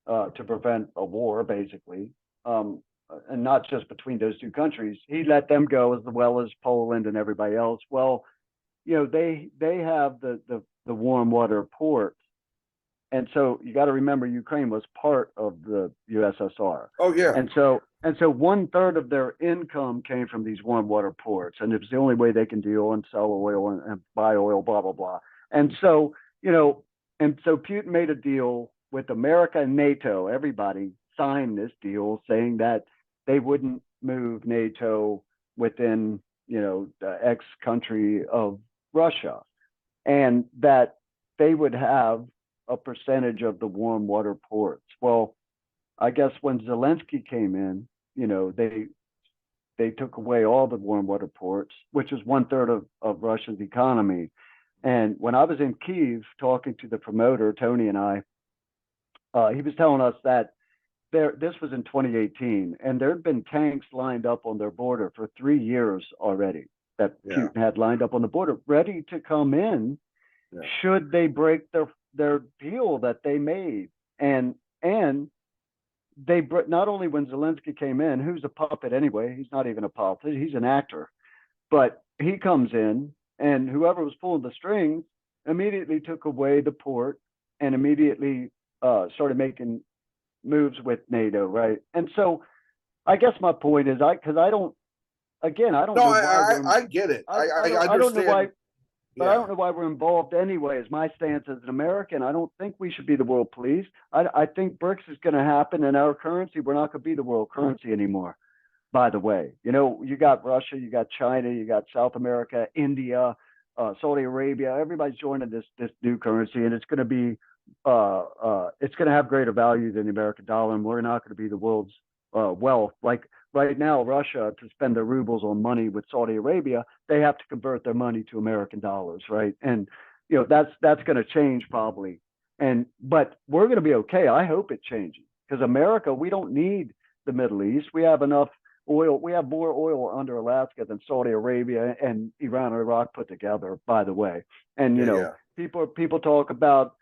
to prevent a war, basically. Um, and not just between those two countries. He let them go as well as Poland and everybody else. Well, they have the warm water ports, and so you got to remember Ukraine was part of the USSR, Oh yeah. and so one third of their income came from these warm water ports, and it was the only way they can deal and sell oil and buy oil, blah blah blah. And so you know, and so Putin made a deal with America and NATO. Everybody signed this deal saying that they wouldn't move NATO within the X country of Russia, and that they would have a percentage of the warm water ports. Well, I guess when Zelensky came in, they took away all the warm water ports, which is one third of Russia's economy. And when I was in Kiev talking to the promoter, Tony and I, he was telling us that this was in 2018, and there had been tanks lined up on their border for 3 years already that Yeah. Putin had lined up on the border, ready to come in Yeah. should they break their deal that they made. And they not only when Zelensky came in, who's a puppet anyway, he's not even a politician, he's an actor, but he comes in, and whoever was pulling the strings immediately took away the port and immediately started making moves with NATO, right? And so I guess my point is, because I don't, again, I don't No, know why I get it. I don't know why, understand. but I Yeah. don't know why we're involved anyway. As my stance as an American, I don't think we should be the world police. I think BRICS is going to happen, and our currency, we're not going to be the world currency anymore. By the way, you got Russia, you got China, you got South America, India, Saudi Arabia. Everybody's joining this new currency, and it's going to be it's going to have greater value than the American dollar, and we're not going to be the world's wealth. Like right now, Russia, to spend their rubles on money with Saudi Arabia, they have to convert their money to American dollars, right? And that's going to change probably. But we're going to be okay. I hope it changes, because America, we don't need the Middle East. We have enough oil. We have more oil under Alaska than Saudi Arabia and Iran or Iraq put together, by the way. And Yeah. people talk about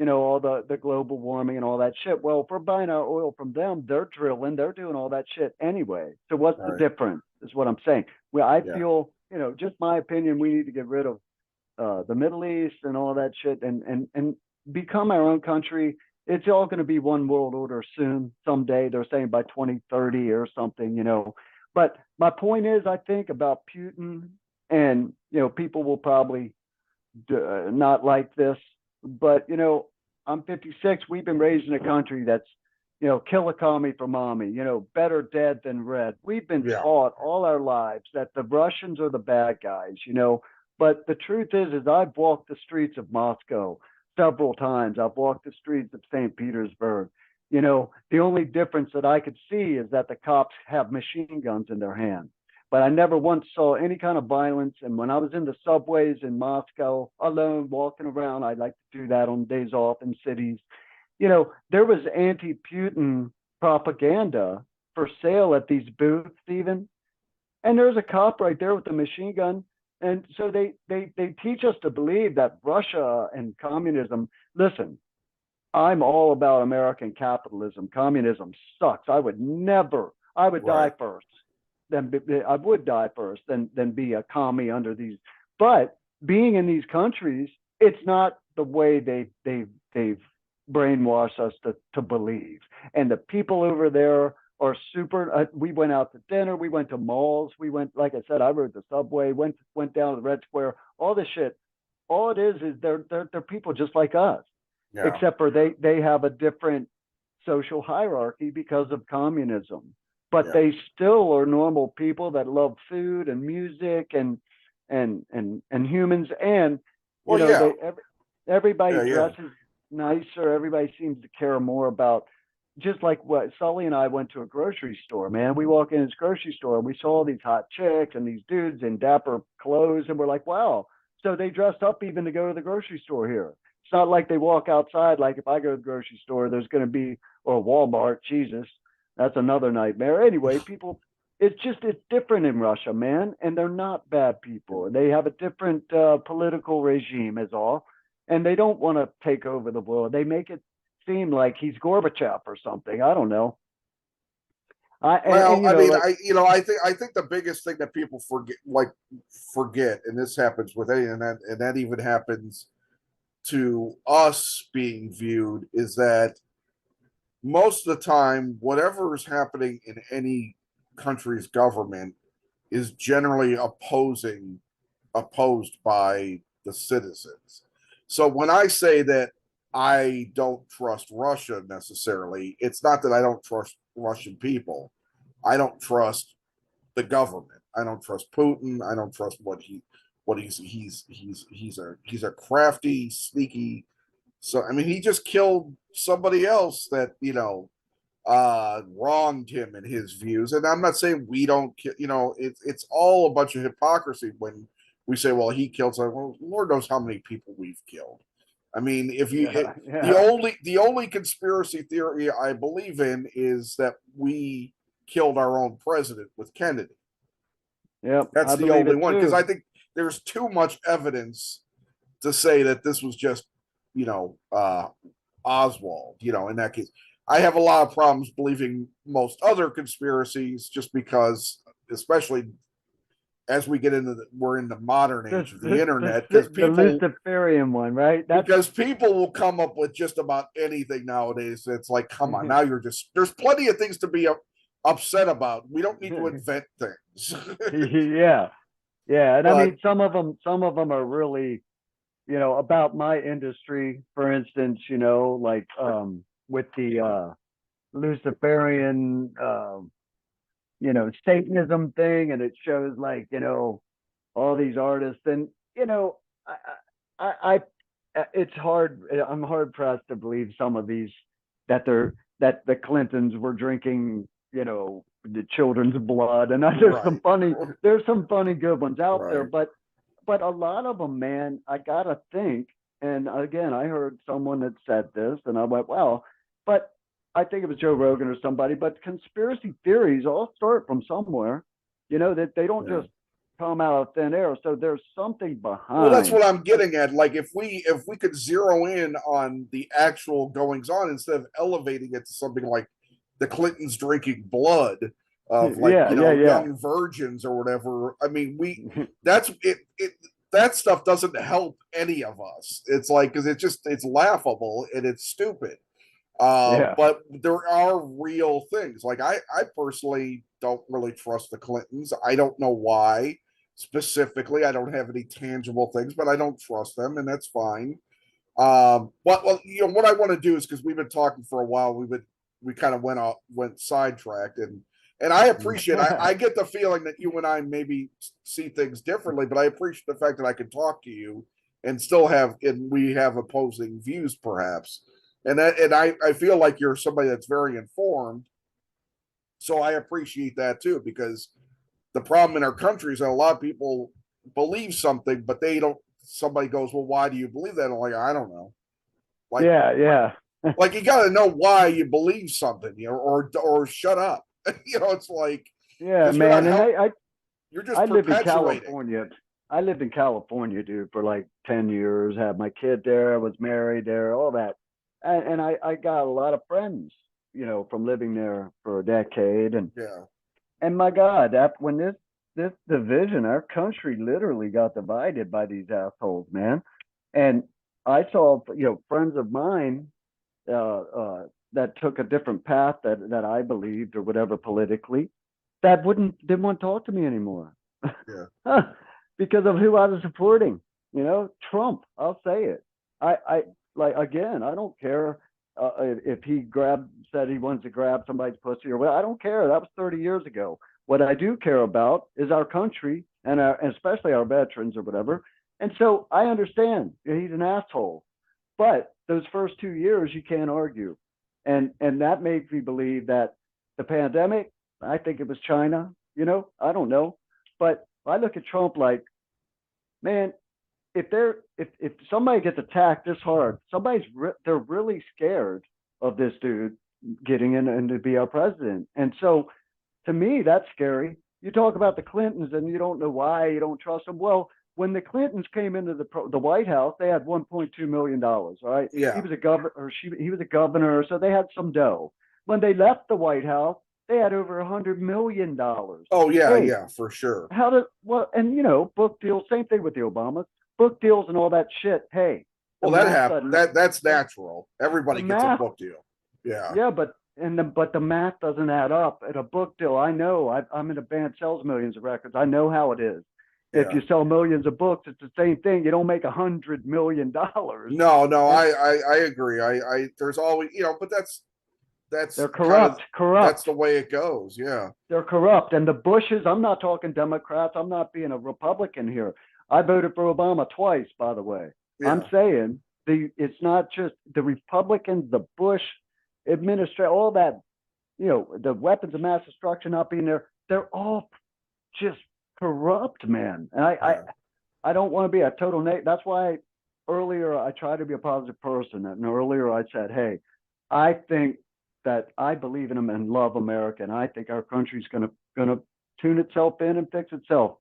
all the global warming and all that shit. Well, if we're buying our oil from them, they're drilling, they're doing all that shit anyway. So what's All the right. difference? Is what I'm saying. Well, I Yeah. feel, just my opinion, we need to get rid of the Middle East and all that shit, and become our own country. It's all going to be one world order soon, someday. They're saying by 2030 or something. But my point is, I think about Putin, and people will probably not like this, but I'm 56. We've been raised in a country that's kill a commie for mommy, better dead than red. We've been Yeah. taught all our lives that the Russians are the bad guys. But the truth is I've walked the streets of Moscow several times. I've walked the streets of St. Petersburg. The only difference that I could see is that the cops have machine guns in their hands. But I never once saw any kind of violence. And when I was in the subways in Moscow, alone, walking around, I like to do that on days off in cities. There was anti-Putin propaganda for sale at these booths, even. And there's a cop right there with a machine gun. And so they teach us to believe that Russia and communism, listen, I'm all about American capitalism. Communism sucks. I would Right. die first. I would die first than be a commie under these. But being in these countries, it's not the way they've brainwashed us to believe. And the people over there are super. We went out to dinner. We went to malls. We went, like I said, I rode the subway. Went down to the Red Square. All this shit. All it is they're people just like us, Yeah. except for they have a different social hierarchy because of communism. But Yeah. they still are normal people that love food and music and humans. And Well, yeah. everybody Yeah. Yeah. dresses nicer. Everybody seems to care more about just like what Sully and I went to a grocery store, man. We walk in this grocery store and we saw these hot chicks and these dudes in dapper clothes, and we're like, wow. So they dressed up even to go to the grocery store here. It's not like they walk outside. Like if I go to the grocery store, there's going to be, or Walmart, Jesus, that's another nightmare. Anyway, people, it's different in Russia, man, and they're not bad people. They have a different political regime, is all, and they don't want to take over the world. They make it seem like he's Gorbachev or something. I don't know. Well, And I mean, like, I think the biggest thing that people forget, and this happens with any, and that even happens to us being viewed, is that most of the time, whatever is happening in any country's government is generally opposed by the citizens. So when I say that I don't trust Russia necessarily, it's not that I don't trust Russian people. I don't trust the government. I don't trust Putin. I don't trust what he's a crafty, sneaky. So I mean, he just killed somebody else that wronged him in his views. And I'm not saying we don't, it's all a bunch of hypocrisy when we say, well, he killed someone. Well, Lord knows how many people we've killed. I mean, yeah, yeah, the only conspiracy theory I believe in is that we killed our own president with Kennedy. yep, That's I the believe only it one because too. I think there's too much evidence to say that this was just, you know, uh, Oswald, in that case. I have a lot of problems believing most other conspiracies just because, especially as we get into we're in the modern The age of the the the, internet, because the people Luciferian one, right? That's will come up with just about anything nowadays. It's like, come on, now there's plenty of things to be upset about. We don't need to invent things. yeah, yeah. And I But mean, some of them are really, about my industry, for instance, like with the Luciferian, Satanism thing, and it shows like, all these artists, and I, it's hard. I'm hard pressed to believe some of these that the Clintons were drinking, the children's blood, and right, there's some funny good ones out there, right. but a lot of them, man, I gotta think. And again, I heard someone that said this, and I went, well, but I think it was Joe Rogan or somebody. But conspiracy theories all start from somewhere, that they don't Yeah. just come out of thin air. So there's something Well, that's behind. what I'm getting at. Like if we could zero in on the actual goings on instead of elevating it to something like the Clintons drinking blood of, like, Yeah, yeah, yeah. young virgins or whatever. I mean, that's it that stuff doesn't help any of us. It's like, because it's laughable and it's stupid. Yeah, But there are real things. Like I personally don't really trust the Clintons. I don't know why specifically. I don't have any tangible things, but I don't trust them, and that's fine. But well, what I want to do is, because we've been talking for a while, we kind of went sidetracked, and I appreciate. I get the feeling that you and I maybe see things differently, but I appreciate the fact that I can talk to you and still and we have opposing views, perhaps. And I feel like you're somebody that's very informed, so I appreciate that too, because the problem in our country is that a lot of people believe something, but they don't. Somebody goes, "Well, why do you believe that?" I'm like, I don't know. Like, yeah, yeah, you got to know why you believe something, or shut up. It's like, yeah, because you're not man. And help. You're just I lived in perpetuating. California. I lived in California, dude, for like 10 years. Had my kid there, was married there, all that. And I got a lot of friends, from living there for a decade. And Yeah, my God, that when this division, our country literally got divided by these assholes, man. And I saw, friends of mine that took a different path that I believed or whatever politically, that didn't want to talk to me anymore. yeah, Because of who I was supporting. Trump. I'll say it. I like, again. I don't care if he said he wants to grab somebody's pussy or what. I don't care. That was 30 years ago. What I do care about is our country and especially our veterans or whatever. And so I understand he's an asshole, but those first 2 years you can't argue. And that makes me believe that the pandemic, I think it was China, I don't know. But I look at Trump like, man, if somebody gets attacked this hard, they're really scared of this dude getting in and to be our president. And so to me, that's scary. You talk about the Clintons and you don't know why you don't trust them. Well, when the Clintons came into the White House, they had $1.2 million. All right, he Yeah. was a governor, or he was a governor, so they had some dough. When they left the White House, they had over $100 million. Oh yeah, Hey, yeah, for sure. how did well, and book deals, same thing with the Obamas, book deals and all that shit. Hey, the Well, that math happened. doesn't. That's The, natural. the Everybody gets a math, book deal. Yeah, yeah, but the math doesn't add up at a book deal. I know. I'm in a band sells millions of records. I know how it is. If yeah. you sell millions of books, it's the same thing. You don't make $100 million. No, no, It's I agree. There's always, but that's they're kind of that's corrupt. the way it goes. Yeah, They're corrupt. And the Bushes, I'm not talking Democrats. I'm not being a Republican here. I voted for Obama twice, by the way. I'm yeah. saying it's not just the Republicans, the Bush administration, all that, the weapons of mass destruction not being there. They're all just corrupt, man. And Yeah. I don't want to be a total negative. That's why earlier I try to be a positive person. And earlier I said, hey, I think that I believe in them and love America, and I think our country's gonna tune itself in and fix itself.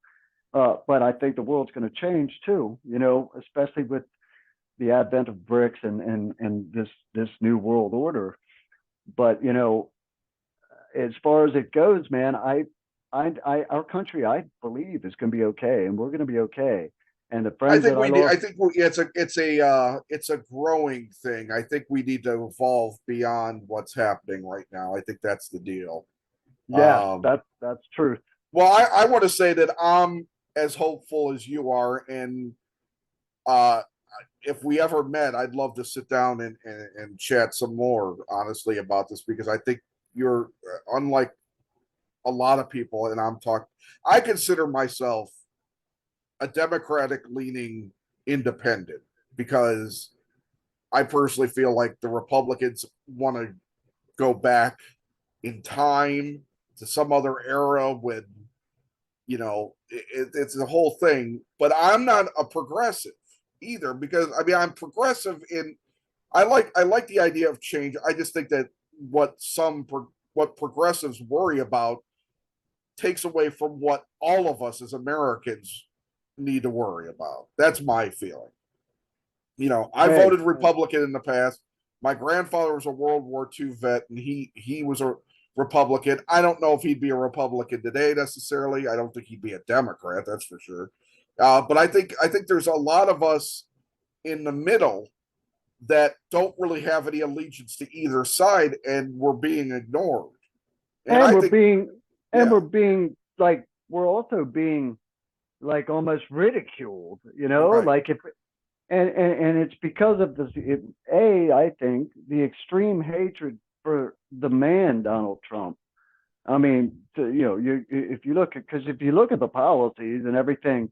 But I think the world's going to change too. Especially with the advent of BRICS and this new world order. But as far as it goes, man, our country, I believe, is going to be okay, and we're going to be okay. And the I friends think that I we need. I lost, think it's a growing thing. I think we need to evolve beyond what's happening right now. I think that's the deal. yes, Um, that's truth. well, I want to say that I'm as hopeful as you are, and uh, if we ever met, I'd love to sit down and chat some more, honestly, about this because I think you're unlike a lot of people, and I'm talking. I consider myself a Democratic leaning independent because I personally feel like the Republicans want to go back in time to some other era when it's the whole thing. But I'm not a progressive either because I mean I'm progressive in I like the idea of change. I just think that what what progressives worry about takes away from what all of us as Americans need to worry about. That's my feeling. I Hey, voted Republican in the past. My grandfather was a World War II vet, and he was a Republican. I don't know if he'd be a Republican today necessarily. I don't think he'd be a Democrat, that's for sure. But I think there's a lot of us in the middle that don't really have any allegiance to either side, and we're being ignored. And and I we're think, being and yeah, we're being like we're also being like almost ridiculed. right, Like if and it's because of this. I think the extreme hatred for the man Donald Trump. I mean, if you look at because if you look at the policies and everything,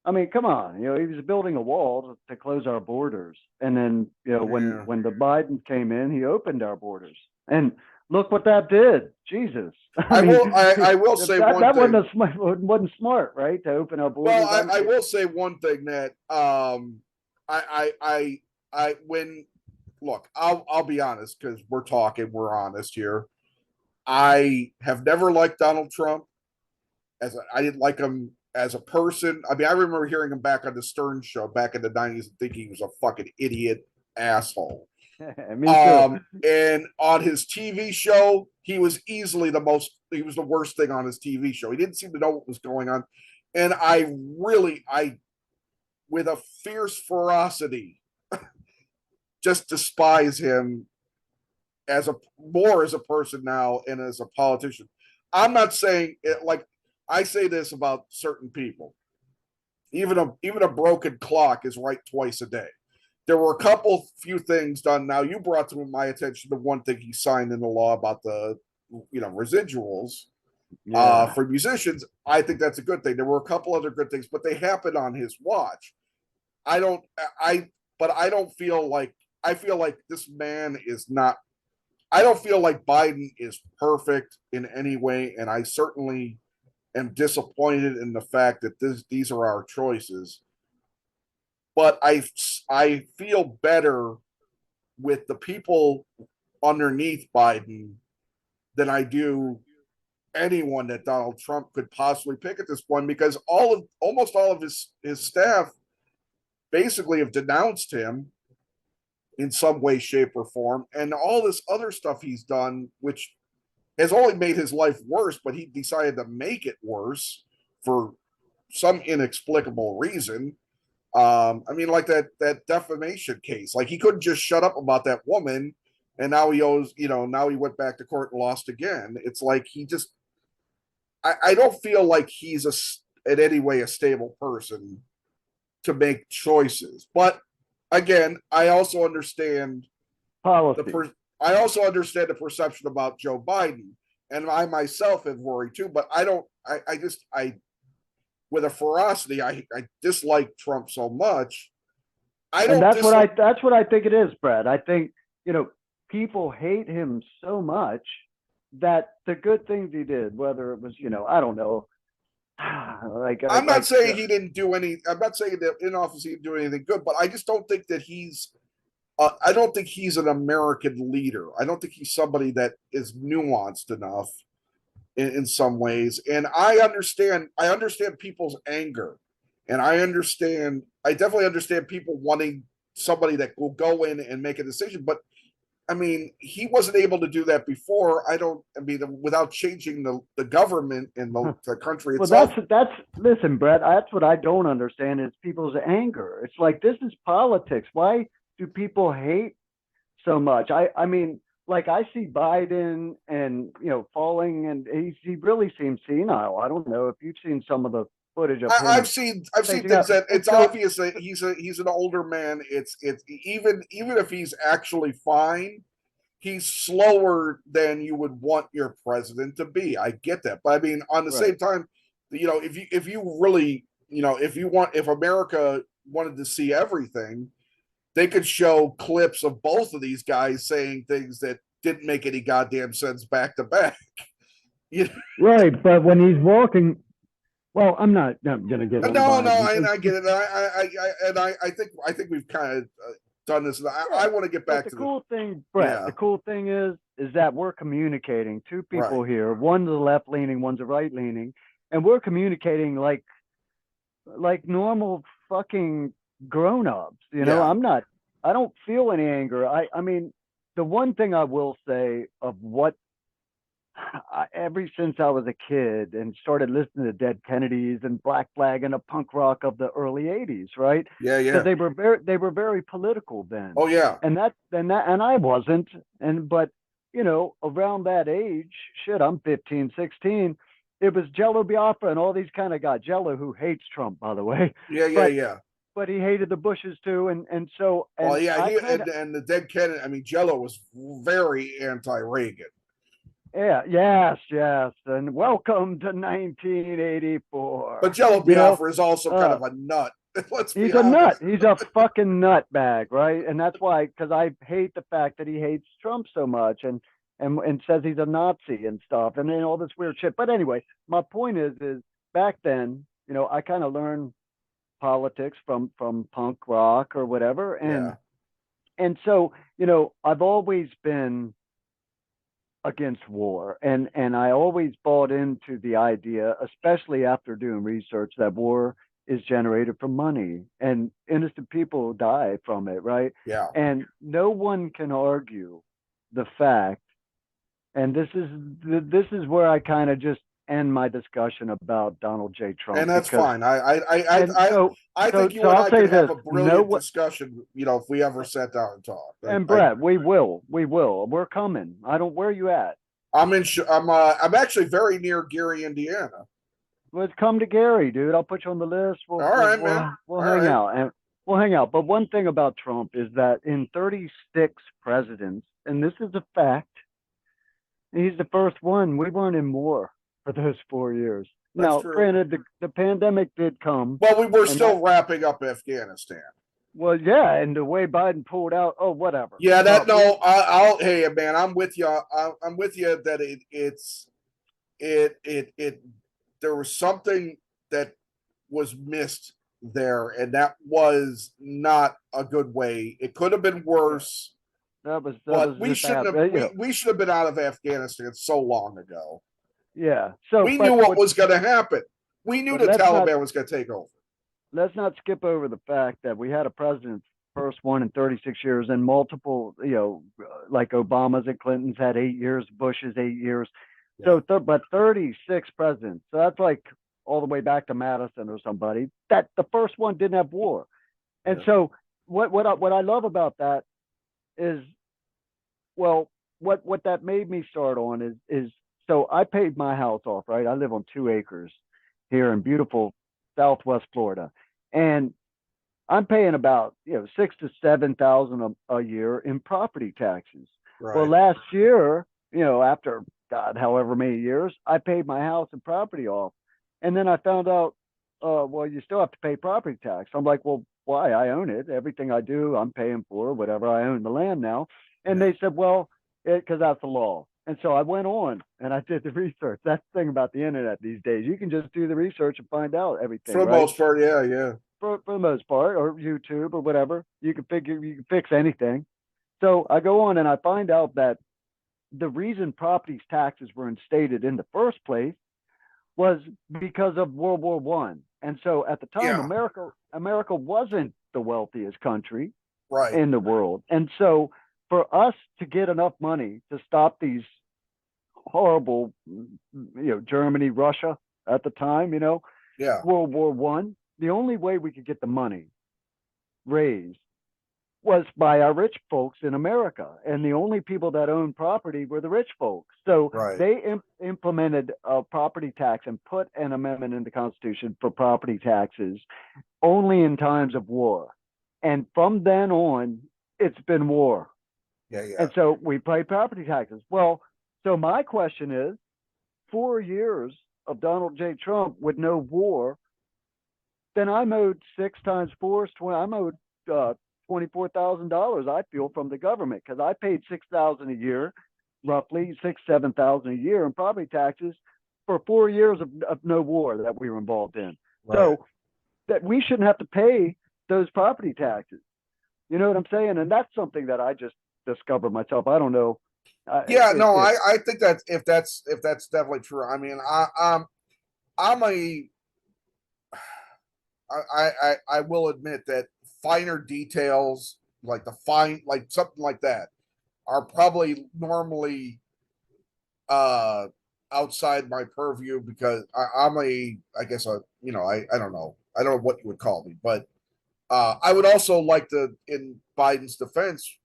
I mean, come on, he was building a wall to close our borders, and then yeah. when the Biden came in, he opened our borders, and look what that did. Jesus, I I mean, will. I will say one that wasn't thing. wasn't smart, right? To open our Well, borders. I will say one thing that I when look, I'll be honest because we're honest here. I have never liked Donald Trump I didn't like him as a person. I mean, I remember hearing him back on the Stern show back in the '90s and thinking he was a fucking idiot asshole. Me too. And on his TV show, he was the worst thing on his TV show. He didn't seem to know what was going on. And I, with a fierce ferocity, just despise him as a person now and as a politician. I'm not saying it like I say this about certain people. Even a broken clock is right twice a day. There were a few things done. Now you brought to my attention the one thing he signed in the law about the residuals Yeah. for musicians. I think that's a good thing. There were a couple other good things, but they happened on his watch. I don't I but I don't feel like I feel like this man is not I don't feel like Biden is perfect in any way, and I certainly am disappointed in the fact that these are our choices. But I feel better with the people underneath Biden than I do anyone that Donald Trump could possibly pick at this point, because almost all of his staff basically have denounced him in some way, shape, or form, and all this other stuff he's done, which has only made his life worse, but he decided to make it worse for some inexplicable reason. I mean, like that defamation case. Like, he couldn't just shut up about that woman, and now he owes, now he went back to court and lost again. It's like he just, I don't feel like he's in any way a stable person to make choices. But again, I also understand Policy. I also understand the perception about Joe Biden, and I myself have worried too. But I don't. I just with a ferocity, I dislike Trump so much. I don't. And that's what I think it is, Brad. I think, people hate him so much that the good things he did, whether it was, I don't know, I'm not saying he didn't do any. I'm not saying that in office he didn't do anything good, but I just don't think that he's. I don't think he's an American leader. I don't think he's somebody that is nuanced enough in some ways. And I understand. I understand people's anger, and I definitely understand people wanting somebody that will go in and make a decision. But I mean, he wasn't able to do that before. Without changing the government and the country itself. Well, listen, Brett, that's what I don't understand is people's anger. It's like, this is politics. Why do people hate so much? I mean, like, I see Biden and, falling, and he really seems senile. I don't know if you've seen some of the footage of him. I've seen things that it's obvious that he's an older man. It's even if he's actually fine, he's slower than you would want your president to be. I get that, but I mean, on the same time, if you really, if America wanted to see everything, they could show clips of both of these guys saying things that didn't make any goddamn sense back to back. Right, but when he's walking. Well, I'm not going to get on No, I get it. I think we've kind of done this. I want to get back to the cool thing, Brett. Yeah. The cool thing is that we're communicating. Two people here. One's a left leaning, one's a right leaning, and we're communicating like normal fucking grown ups. I don't feel any anger. I mean, the one thing I will say of what. Ever since I was a kid and started listening to Dead Kennedys and Black Flag and the punk rock of the early '80s, right? Yeah. They were very political then. Oh yeah. And I wasn't. But around that age, shit, I'm 15, 16. It was Jello Biafra and all these kind of guys. Jello, who hates Trump, by the way. Yeah. But he hated the Bushes too, and so. And and the Dead Kennedy. I mean, Jello was very anti-Reagan. Yeah, yes. And welcome to 1984. But Jello Biafra is also kind of a nut. He's a nut. He's a fucking nut bag, right? And that's why, because I hate the fact that he hates Trump so much and says he's a Nazi and stuff and then all this weird shit. But anyway, my point is back then, I kind of learned politics from punk rock or whatever. And so, I've always been against war, and I always bought into the idea, especially after doing research, that war is generated from money and innocent people die from it, right? Yeah. And no one can argue the fact, and this is where I kind of just end my discussion about Donald J. Trump. And that's fine. I think you and I could have a brilliant discussion, if we ever sat down and talked. And Brett, we will. We're coming. Where are you at? I'm actually very near Gary, Indiana. Let's come to Gary, dude. I'll put you on the list. All right, man. We'll hang out. And we'll hang out. But one thing about Trump is that in 36 presidents, and this is a fact, he's the first one. We weren't in war for those 4 years. Now, granted, the pandemic did come. Well, we were still wrapping up Afghanistan. Well, yeah, and the way Biden pulled out, oh, whatever. Yeah, that We no, I'll hey man, I'm with you. I'm with you that it there was something that was missed there, and that was not a good way. It could have been yeah, worse, that was but we just shouldn't have you know, we should have been out of Afghanistan so long ago. yeah. So, We knew but what what? was going to happen. We knew But the Taliban was going to take over. let's not skip over the fact that we had a president, first one in 36 years, and multiple, like Obama's and Clinton's had 8 years, Bush's 8 years. Yeah, So, but 36 presidents. So that's like all the way back to Madison or somebody. That the first one didn't have war. And yeah, so, what I love about that is, well, what that made me start on is so I paid my house off, right? I live on 2 acres here in beautiful Southwest Florida, and I'm paying about 6 to 7 thousand a year in property taxes. Well, right. last year, after God, however many years, I paid my house and property off, and then I found out, well, you still have to pay property tax. I'm like, well, why? I own it. Everything I do, I'm paying for. Whatever, I own the land now. And Yeah, they said, well, because that's the law. And so I went on and I did the research. That's the thing about the internet these days. You can just do the research and find out everything, for the right? most part, yeah, yeah, For the most part, or YouTube or whatever. You can fix anything. So I go on and I find out that the reason property taxes were instated in the first place was because of World War One. And so at the time, yeah, America wasn't the wealthiest country right, in the world. And so for us to get enough money to stop these horrible, Germany, Russia at the time, yeah, World War One, the only way we could get the money raised was by our rich folks in America. And the only people that owned property were the rich folks. So right, they implemented a property tax and put an amendment in the Constitution for property taxes only in times of war. And from then on, it's been war. yeah, yeah, And so we pay property taxes. Well, so my question is 4 years of Donald J. Trump with no war, then I'm owed 6 times 4 is 20. I'm owed $24,000. I feel from the government because I paid 6,000 a year, roughly 6, 7,000 a year in property taxes for 4 years of no war that we were involved in. right. So that we shouldn't have to pay those property taxes. You know what I'm saying? And that's something that I just discovered myself. I don't know. Yeah, no, It I think that if that's definitely true. I mean, I'm a I will admit that finer details like the fine like something like that are probably normally uh outside my purview because I'm a I guess a I don't know what you would call me, but I would also like to in Biden's defense.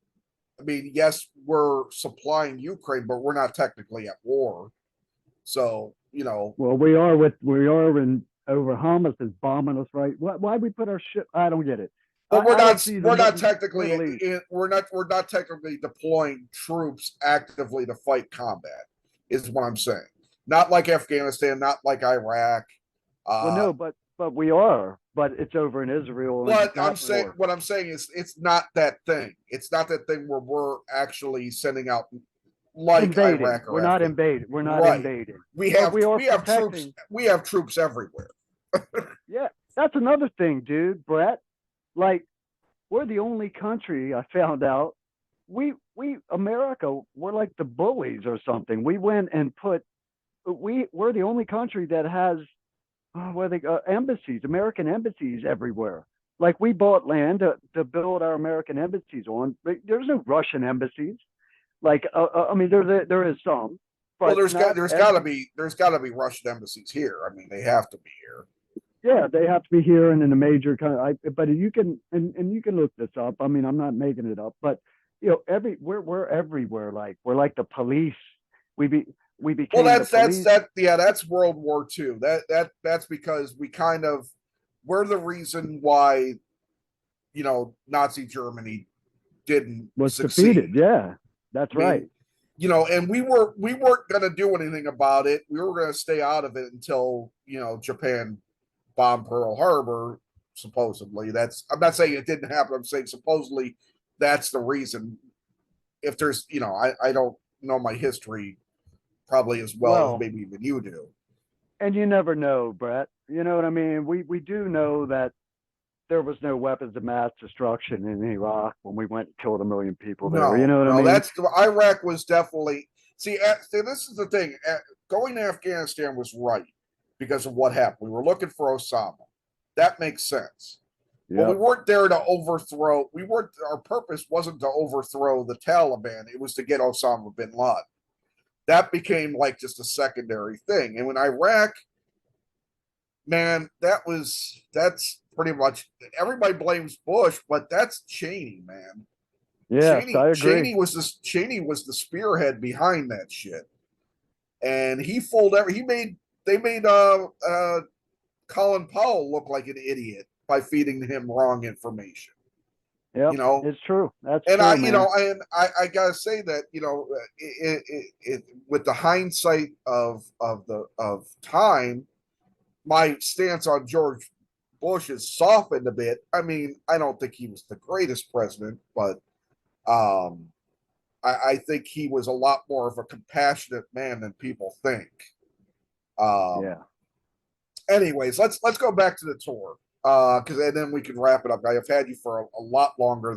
I mean, yes, we're supplying Ukraine, but we're not technically at war. So Well, we are in over Hamas is bombing us, right? Why we put our ship? I don't get it. but I don't see the we're not technically Middle East. we're not technically deploying troops actively to fight combat is what I'm saying. Not like Afghanistan, not like Iraq. Well, Uh no, but we are. But it's over in Israel and but it's not war. what I'm saying is it's not that thing. It's not that thing where we're actually sending out like Invading. Iraq We're or not Afghanistan. invading. We're not Right. invading. But we are protecting. We have troops everywhere. Yeah, that's another thing, dude, Brett. Like we're the only country I found out. We America, we're like the bullies or something. We went and put we're the only country that has where they embassies, American embassies everywhere. Like we bought land to build our American embassies on. There's no Russian embassies. Like I mean, there is some, Well, but not every. there's got to be Russian embassies here. I mean, they have to be here. Yeah, they have to be here and in a major kind of. But you can and you can look this up. I mean, I'm not making it up, but we're everywhere. Like we're like the police. We be we Well, became the police. that's World War II. That's because we kind of we're the reason why Nazi Germany didn't Was defeated. succeed. Yeah, that's I mean, right. and we weren't going to do anything about it. We were going to stay out of it until Japan bombed Pearl Harbor, supposedly. I'm not saying it didn't happen. I'm saying supposedly that's the reason. If there's, I don't know my history probably as well as Well, maybe even you do. and you never know, Brett. You know what I mean? We do know that there was no weapons of mass destruction in Iraq when we went and killed 1 million people there. You No, know what I no, mean? that's Iraq was definitely see. This is the thing. Going to Afghanistan was right because of what happened. We were looking for Osama. That makes sense. But we Yep. weren't there to overthrow. We weren't. Our purpose wasn't to overthrow the Taliban. It was to get Osama bin Laden. That became like just a secondary thing. And when Iraq, man, that's pretty much everybody blames Bush, but that's Cheney, man. Yes, Cheney I agree. Cheney was the spearhead behind that shit, and he fooled every. He made they made Colin Powell look like an idiot by feeding him wrong information. You Yep, know, it's true. That's and true, man. I gotta say that with the hindsight of time, my stance on George Bush has softened a bit. I mean, I don't think he was the greatest president, but um, I think he was a lot more of a compassionate man than people think. Um, Yeah. anyways, let's go back to the tour because and then we can wrap it up. I have had you for a lot longer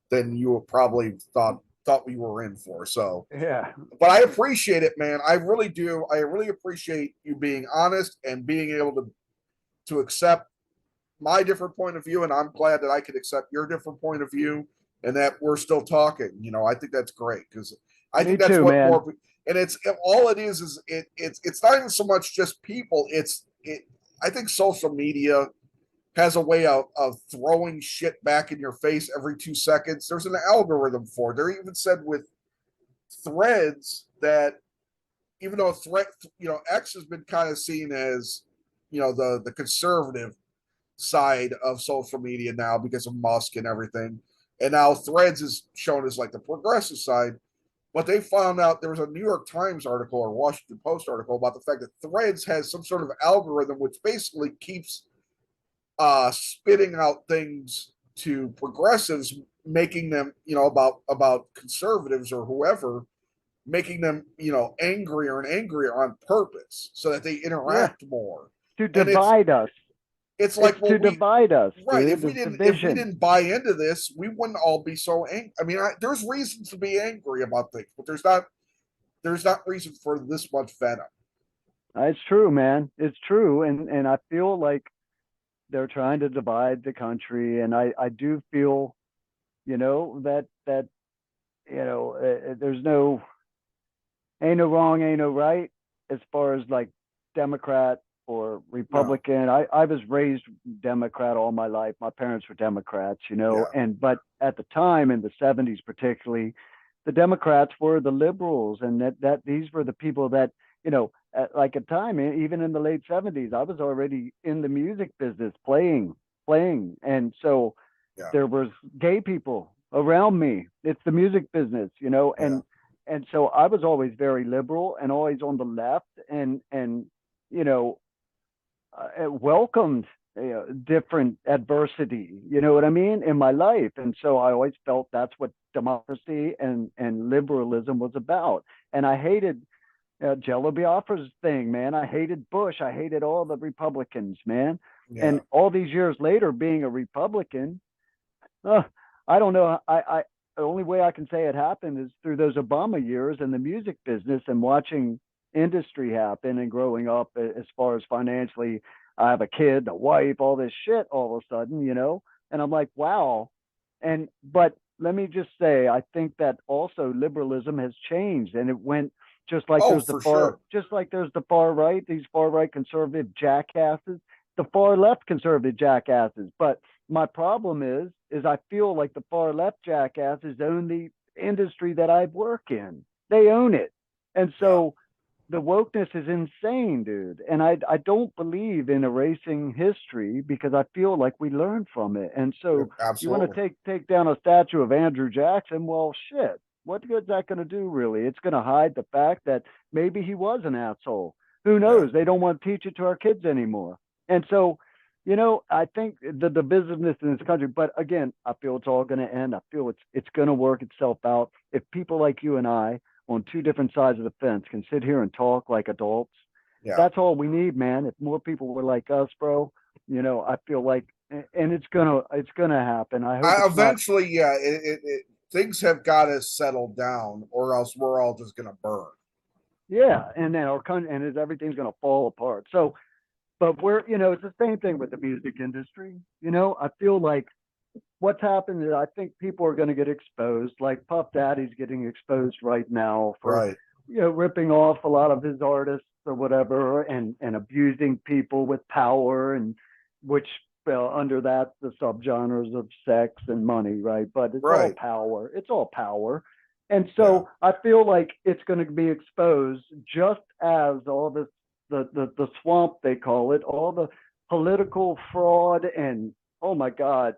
than you probably thought we were in for. So, Yeah. but I appreciate it, man. I really do. I really appreciate you being honest and being able to accept my different point of view, and I'm glad that I could accept your different point of view, and that we're still talking. I think that's great because I Me think that's too, what man. more. And it's all it is it's not even so much just people. I think social media has a way of throwing shit back in your face every 2 seconds. There's an algorithm for it. They're even said with threads that even though X has been kind of seen as the conservative side of social media now because of Musk and everything. And now Threads is shown as like the progressive side. But they found out there was a New York Times article or Washington Post article about the fact that Threads has some sort of algorithm which basically keeps spitting out things to progressives, making them, about conservatives or whoever, making them, angrier and angrier on purpose so that they Yeah. interact more. To And it's divide us. it's It's like, well, to divide us, right, dude. if we This didn't if we division. didn't buy into this, we wouldn't all be so angry. I mean, there's reasons to be angry about things, but there's not reason for this much venom. It's true, man. It's true. And I feel like they're trying to divide the country. And I do feel, that there's ain't no wrong, ain't no right as far as like Democrat or No, Republican. I was raised Democrat all my life. My parents were Democrats, yeah, but at the time in the 70s particularly, the Democrats were the liberals, and that these were the people that, like at time, even in the late 70s, I was already in the music business playing. And so yeah, there was gay people around me. It's the music business, yeah, and so I was always very liberal and always on the left, and you know welcomed different adversity. You know what I mean, in my life, and so I always felt that's what democracy and liberalism was about. And I hated Jello Biafra's thing, man. I hated Bush. I hated all the Republicans, man. yeah. And all these years later, being a Republican, uh, I don't know. The only way I can say it happened is through those Obama years in the music business and watching industry happen and growing up as far as financially. I have a kid, a wife, all this shit all of a sudden, and I'm like, wow. But let me just say, I think that also liberalism has changed, and it went Oh, for sure. just like there's the far right, these far right conservative jackasses, the far left conservative jackasses. But my problem is I feel like the far left jackasses own the industry that I work in. They own it. And Yeah. so the wokeness is insane, dude. And I don't believe in erasing history because I feel like we learn from it. And so you want Absolutely. to take down a statue of Andrew Jackson? Well, shit. What good's that going to do, really? It's going to hide the fact that maybe he was an asshole. Who Yeah. knows? They don't want to teach it to our kids anymore. And so I think the divisiveness in this country, but again, I feel it's all going to end. I feel it's going to work itself out. If people like you and I on two different sides of the fence can sit here and talk like adults, Yeah. that's all we need, man. If more people were like us, bro, I feel like, and it's gonna happen. I hope I it's not. eventually, yeah, things have got to settle down, or else we're all just gonna burn. Yeah, and then our country and everything's gonna fall apart. So, but it's the same thing with the music industry. I feel like what's happened is I think people are going to get exposed. Like Puff Daddy's getting exposed right now for, Right. ripping off a lot of his artists or whatever, and abusing people with power, and which under that the subgenres of sex and money, right? But it's all Right. power. It's all power. And Yeah. so I feel like it's going to be exposed just as all this the swamp they call it, all the political fraud and oh my God,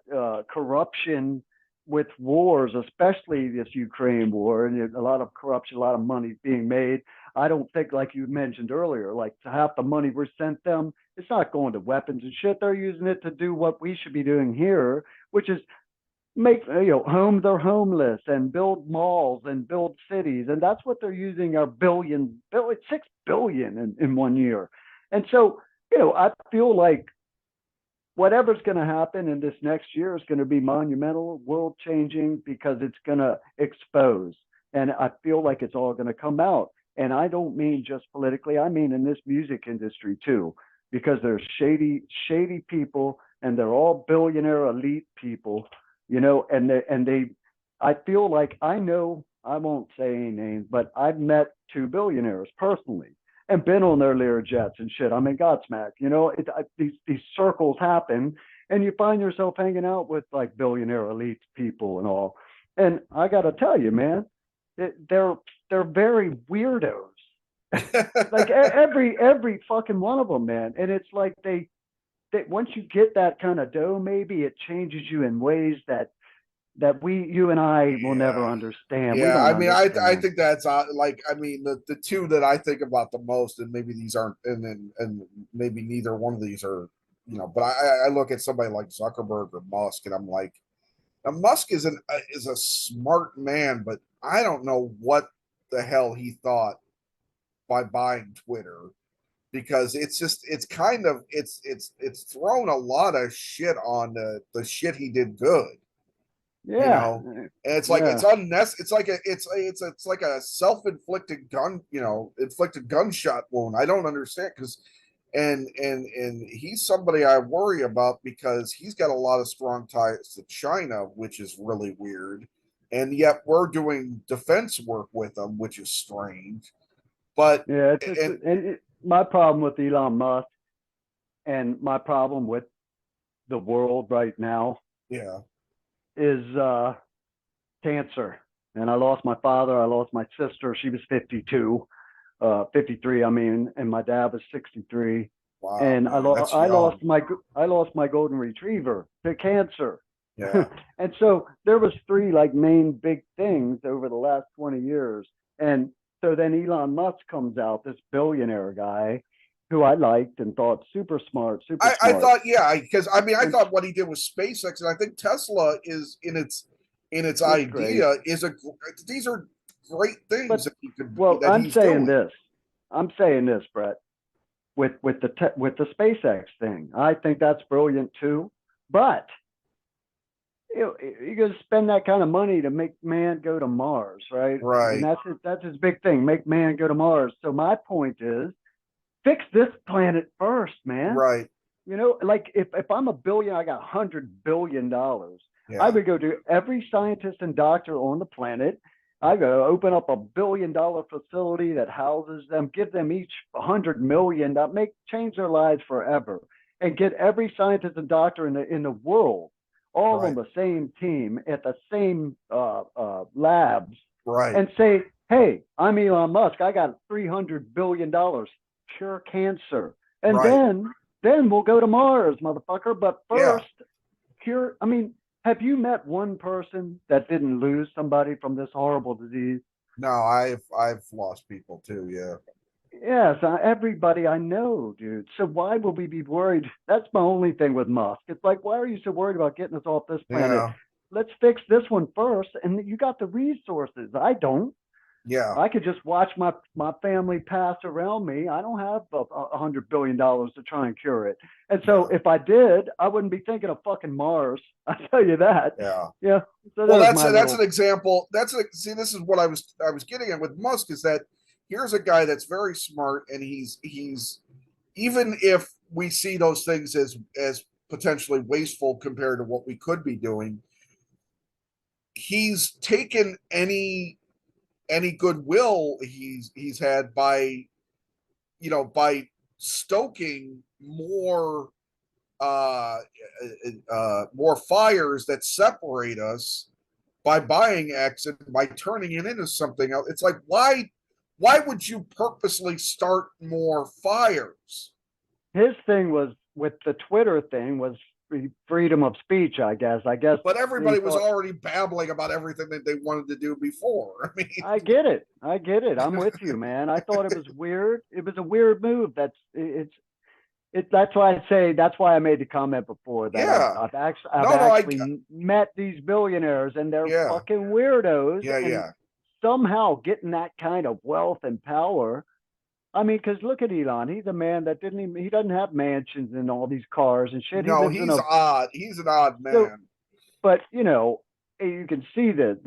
corruption with wars, especially this Ukraine war, and a lot of corruption, a lot of money being made. I don't think, like you mentioned earlier, like half the money we're sent them, it's not going to weapons and shit. They're using it to do what we should be doing here, which is make home their homeless and build malls and build cities, and that's what they're using our billion 6 billion in 1 year. And so I feel like whatever's going to happen in this next year is going to be monumental, world changing, because it's going to expose. And I feel like it's all going to come out. And I don't mean just politically, I mean in this music industry too, because there's shady people, and they're all billionaire elite people, I feel like I won't say any names, but I've met two billionaires personally and been on their Lear jets and shit. I'm in Godsmack. These circles happen, and you find yourself hanging out with like billionaire elite people and all. And I got to tell you, man, they're very weirdos. Like every fucking one of them, man. And it's like they once you get that kind of dough, maybe it changes you in ways that you and I will never Yeah. understand. We Yeah, don't I mean, I understand. think that's like, I mean, the two that I think about the most, and maybe these aren't, and maybe neither one of these are, but I look at somebody like Zuckerberg or Musk, and I'm like, now Musk is a smart man, but I don't know what the hell he thought by buying Twitter, because it's just it's thrown a lot of shit on the shit he did good, you Yeah, know. And it's like it's yeah, unnecessary. It's like it's like a self-inflicted inflicted gunshot wound. I don't understand, because and he's somebody I worry about, because he's got a lot of strong ties to China, which is really weird. And yet we're doing defense work with them, which is strange. But yeah. and My problem with Elon Musk and my problem with the world right now yeah, is cancer. And I lost my father. I lost my sister. She was 52, 53. I mean, and my dad was 63. wow, And man, that's I young. lost my golden retriever to cancer. Yeah, And so there was three like main big things over the last 20 years. And so then Elon Musk comes out, this billionaire guy who I liked and thought super smart, super I smart. thought, yeah, because I mean, I And thought what he did with SpaceX, and I think Tesla is in its it's great. idea is a these are great things But that he could well, that he's doing. I'm saying this, Brett, with the SpaceX thing. I think that's brilliant too. But you're going to spend that kind of money to make man go to Mars, right? And Right, that's his big thing, make man go to Mars. So my point is, fix this planet first, man. right, Like if I'm a billion, I got $100 billion. I yeah, would go to every scientist and doctor on the planet. I go open up $1 billion facility that houses them, give them each 100 million, that make change their lives forever, and get every scientist and doctor in the world all on right, the same team at the same labs, right, and say, "Hey, I'm Elon Musk. I got $300 billion, cure cancer, and right, then we'll go to Mars, motherfucker. But yeah. first, cure." I mean, have you met one person that didn't lose somebody from this horrible disease? No, I've lost people too. Yeah, Yes, everybody I know, dude. So why would we be worried? That's my only thing with Musk. It's like, why are you so worried about getting us off this planet? Yeah, Let's fix this one first, and you got the resources. I don't. yeah, I could just watch my family pass around me. I don't have $100 billion to try and cure it. And so yeah, if I did, I wouldn't be thinking of fucking Mars. I tell you that. yeah. Yeah. So Well, there's my that's little. an example. See, this is what I was getting at with Musk is that here's a guy that's very smart, and he's even if we see those things as potentially wasteful compared to what we could be doing, he's taken any goodwill he's had by by stoking uh, more fires that separate us by buying X and by turning it into something else. It's like why would you purposely start more fires? His thing was with the Twitter thing was freedom of speech. I guess But he everybody was thought. already babbling about everything that they wanted to do before. I mean, I get it. I get it. I'm with you, man. I thought it was weird. It was a weird move. That's why I say that's why I made the comment before that yeah, I've no, actually met these billionaires and they're yeah, fucking weirdos yeah, and yeah. somehow getting that kind of wealth and power. I mean, because look at Elon. He's a man that didn't even he doesn't have mansions and all these cars and shit. He No, lives in he's a odd. He's an odd so man. but you can see the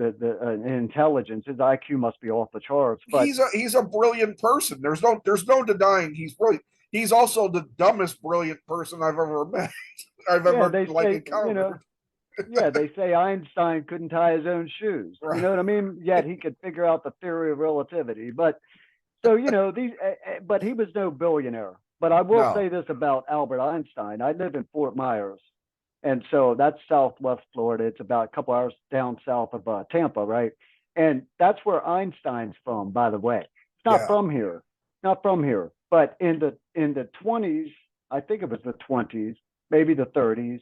intelligence. His IQ must be off the charts. But He's a brilliant person. There's no denying he's brilliant. He's also the dumbest brilliant person I've ever met. I've yeah, ever they like say encountered. yeah, they say Einstein couldn't tie his own shoes. You Right. know what I mean? Yet he could figure out the theory of relativity. But so but he was no billionaire. But I will No. say this about Albert Einstein. I live in Fort Myers, and so that's Southwest Florida. It's about a couple hours down south of Tampa, right? And that's where Einstein's from, by the way. It's not Yeah. from here, not from here. But in the 20s, I think it was the 20s, maybe the 30s.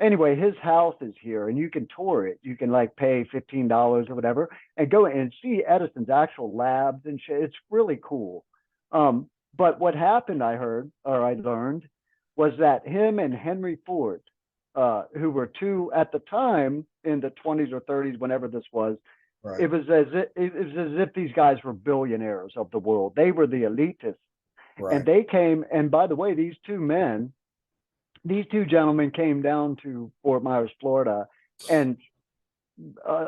Anyway, his house is here, and you can tour it. You can like pay $15 or whatever, and go and see Edison's actual labs and shit. It's really cool. But what happened, I heard or I learned, was that him and Henry Ford, who were two at the time in the 20s or 30s, whenever this was, Right. it was as if these guys were billionaires of the world. They were the elitists, and Right. they came. And by the way, these two gentlemen came down to Fort Myers, Florida, and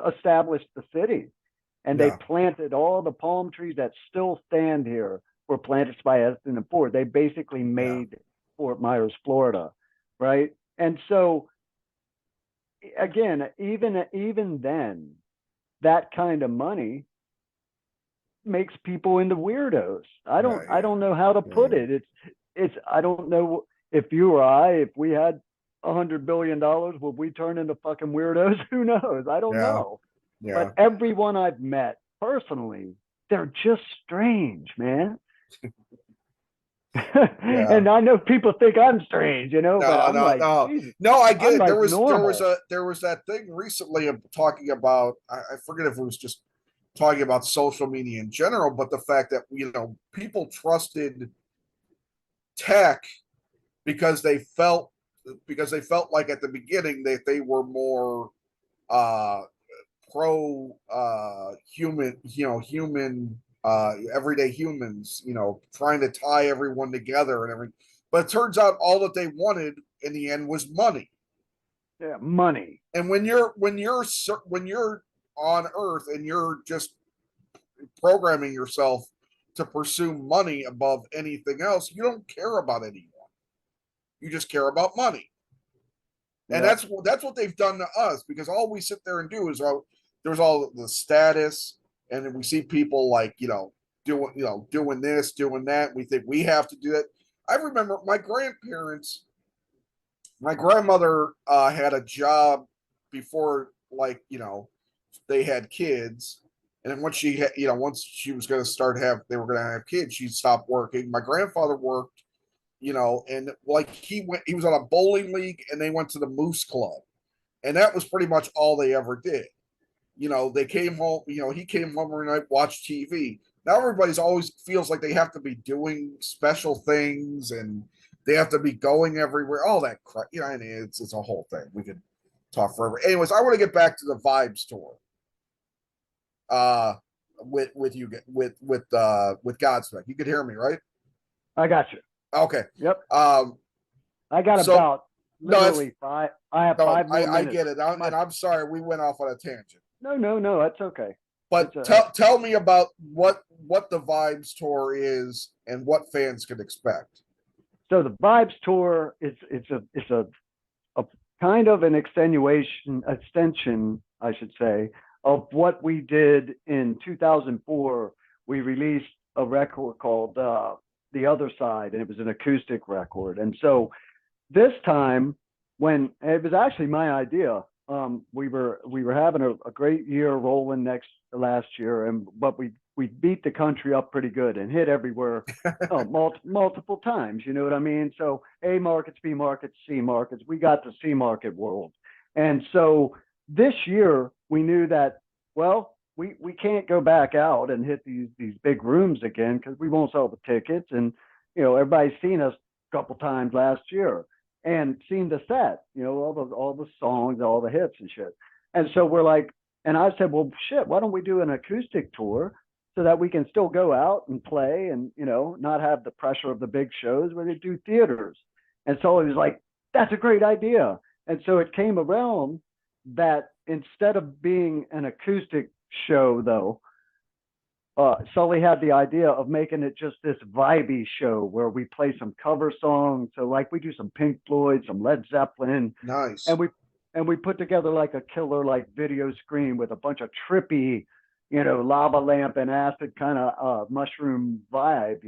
established the city. And they Yeah. planted all the palm trees that still stand here were planted by Edison and Ford. They basically Yeah. made Fort Myers, Florida, right? And so again, even then, that kind of money makes people into weirdos. Yeah. I Yeah. don't know how to Yeah. put Yeah. it. It's I don't know if you or I, if we had $100 billion, would we turn into fucking weirdos? Who knows? I don't Yeah. know. Yeah. But everyone I've met personally, they're just strange, man. Yeah. And I know people think I'm strange, but No, I'm no, like, no, Jesus, no. I get I'm it. like normal. There was that thing recently of talking about. I forget if it was just talking about social media in general, but the fact that people trusted tech because they felt like at the beginning that they were more uh pro human, human everyday humans, trying to tie everyone together and everything. But it turns out all that they wanted in the end was money. Yeah, money. And when you're on earth and you're just programming yourself to pursue money above anything else, you don't care about anyone. You just care about money. And Yep. that's what they've done to us, because all we sit there and do is there's all the status, and then we see people like doing this, doing that. We think we have to do that. I remember my grandmother had a job before, like, they had kids, and then once she was going to they were going to have kids, she stopped working. My grandfather worked, and like he was on a bowling league, and they went to the Moose Club, and that was pretty much all they ever did. They came home, he came home every night, watched TV. Now everybody's always feels like they have to be doing special things and they have to be going everywhere. All that crap, you know, and it's a whole thing. We could talk forever. Anyways, I want to get back to the Vibez Tour. Uh, with you with Godsmack. You could hear me, right? I got you. Okay. Yep. Um, I got so about no, it's literally five. I have no, 5 more I minutes. get it, and I'm sorry we went off on a tangent. No, that's okay. But It's a tell me about what the Vibez Tour is and what fans can expect. so the Vibes Tour is a kind of an extension, I should say, of what we did in 2004. We released a record called The Other Side, and it was an acoustic record. And so this time, when it was actually my idea, we were having a great year rolling last year, and but we beat the country up pretty good and hit everywhere, multiple times. You know what I mean? So A markets, B markets, C markets. We got the C market world, and so this year we knew that, well, we can't go back out and hit these big rooms again because we won't sell the tickets, and everybody's seen us a couple times last year and seen the set, all the songs, all the hits and shit. And so we're like, and I said, well, shit, why don't we do an acoustic tour so that we can still go out and play and, not have the pressure of the big shows where they do theaters. And so it was like, that's a great idea. And so it came around that instead of being an acoustic show, though, Sully had the idea of making it just this vibey show where we play some cover songs. So like we do some Pink Floyd, some Led Zeppelin, Nice. and we put together like a killer like video screen with a bunch of trippy, lava lamp and acid kind of mushroom vibe,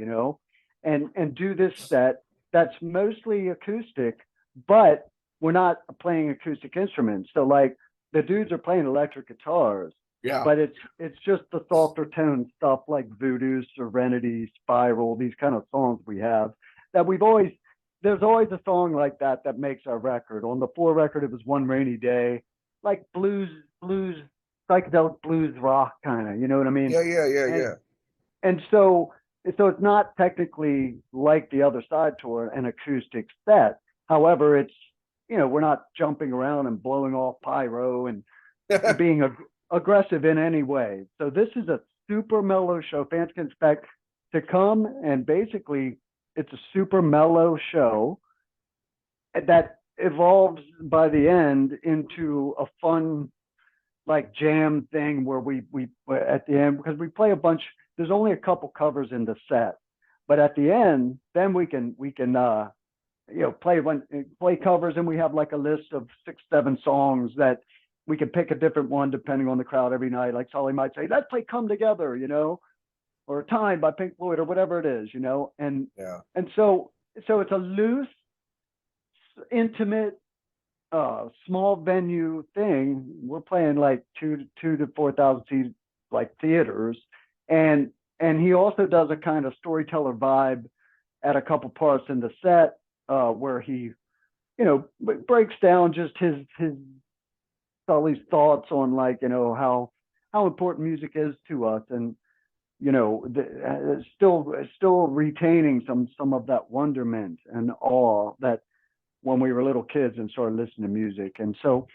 and do this set that's mostly acoustic, but we're not playing acoustic instruments. So like the dudes are playing electric guitars, Yeah. but it's just the softer tone stuff like Voodoo, Serenity, Spiral, these kind of songs we have that there's always a song like that makes our record. On the 4 record, it was One Rainy Day, like blues, psychedelic blues rock kind of, you know what I mean? And Yeah. and so it's not technically like the Other Side tour, an acoustic set. However, it's we're not jumping around and blowing off pyro and being aggressive in any way. So this is a super mellow show. Fans can expect to come, and basically it's a super mellow show that evolves by the end into a fun like jam thing where we at the end, because we play a bunch. There's only a couple covers in the set, but at the end, then we can play covers, and we have like a list of 6, 7 songs that we can pick a different one depending on the crowd every night. Like Sully might say, let's play Come Together, or Time by Pink Floyd or whatever it is, and Yeah. and so it's a loose, intimate, small venue thing. We're playing like 2 to 4,000 seat like theaters, and he also does a kind of storyteller vibe at a couple parts in the set, where he breaks down just his Sully's thoughts on like how important music is to us, and still retaining some of that wonderment and awe that when we were little kids and started listening to music. And so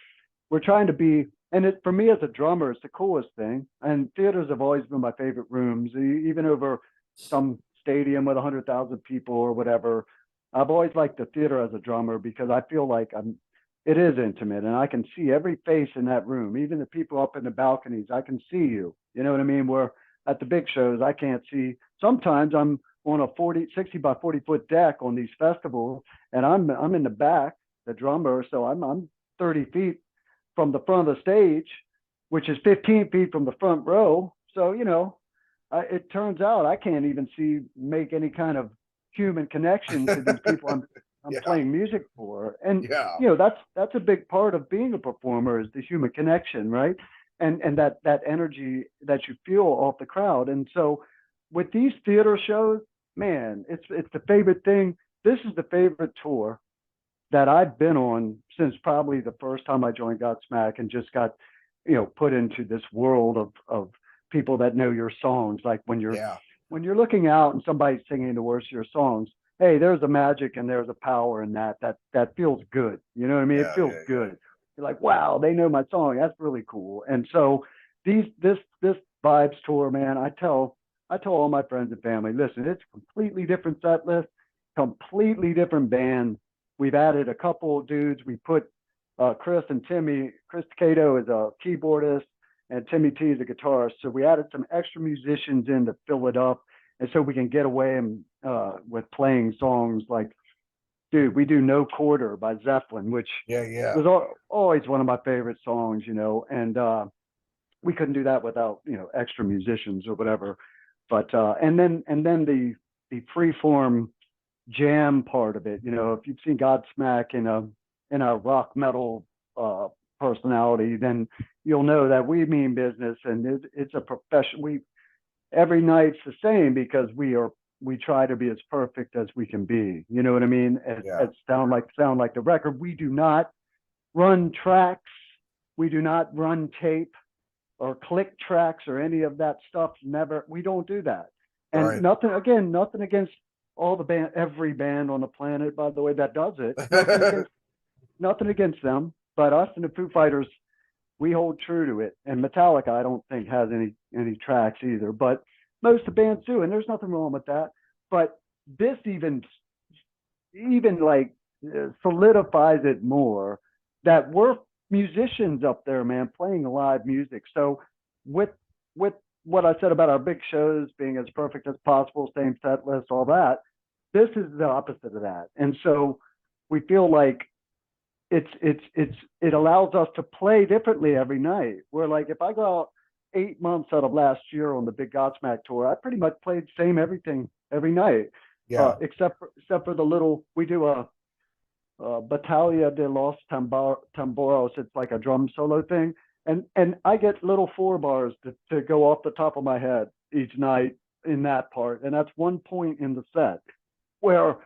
we're trying to be, and it for me as a drummer, it's the coolest thing. And theaters have always been my favorite rooms, even over some stadium with 100,000 people or whatever. I've always liked the theater as a drummer because I feel like it is intimate, and I can see every face in that room, even the people up in the balconies. I can see you. You know what I mean? Where at the big shows, I can't see. Sometimes I'm on a 60 by 40 foot deck on these festivals, and I'm in the back, the drummer, so I'm 30 feet from the front of the stage, which is 15 feet from the front row. So it turns out I can't even make any kind of human connection to these people I'm Yeah. playing music for. And Yeah. that's a big part of being a performer, is the human connection, right? And that energy that you feel off the crowd. And so with these theater shows, man, it's the favorite thing. This is the favorite tour that I've been on since probably the first time I joined Godsmack and just got put into this world of people that know your songs. Like Yeah. when you're looking out and somebody's singing the words of your songs, hey, there's a magic and there's a power in that feels good. You know what I mean? It Yeah. feels Yeah. Yeah. good. You're like, wow, they know my song. That's really cool. And so this Vibes tour, man, I tell all my friends and family, listen, it's a completely different set list, completely different band. We've added a couple of dudes. We put Chris and Timmy. Chris Cato is a keyboardist, and Timmy T is a guitarist. So we added some extra musicians in to fill it up, and so we can get away and with playing songs like, dude, we do "No Quarter" by Zeppelin, which Yeah. Yeah. was always one of my favorite songs, you know, and we couldn't do that without, you know, extra musicians or whatever. But and then the free form jam part of it, you know, if you've seen Godsmack in a rock metal personality, then you'll know that we mean business, and it's a profession. We every night's the same because we try to be as perfect as we can be. You know what I mean? Yeah. As sound like the record. We do not run tracks. We do not run tape or click tracks or any of that stuff. Never. We don't do that. And Right. nothing against all the every band on the planet, by the way, that does it. Nothing against them. But us and the Foo Fighters, we hold true to it. And Metallica, I don't think has any tracks either. But most of the bands do, and there's nothing wrong with that. But this even like solidifies it more that we're musicians up there, man, playing live music. So with what I said about our big shows being as perfect as possible, same set list, all that, this is the opposite of that. And so we feel like it allows us to play differently every night. Where like if I go out 8 months out of last year on the big Godsmack tour, I pretty much played same everything every night, Yeah. except for the little we do a Battaglia de los Tamboros. It's like a drum solo thing, and I get little 4 bars to go off the top of my head each night in that part, and that's one point in the set. Where,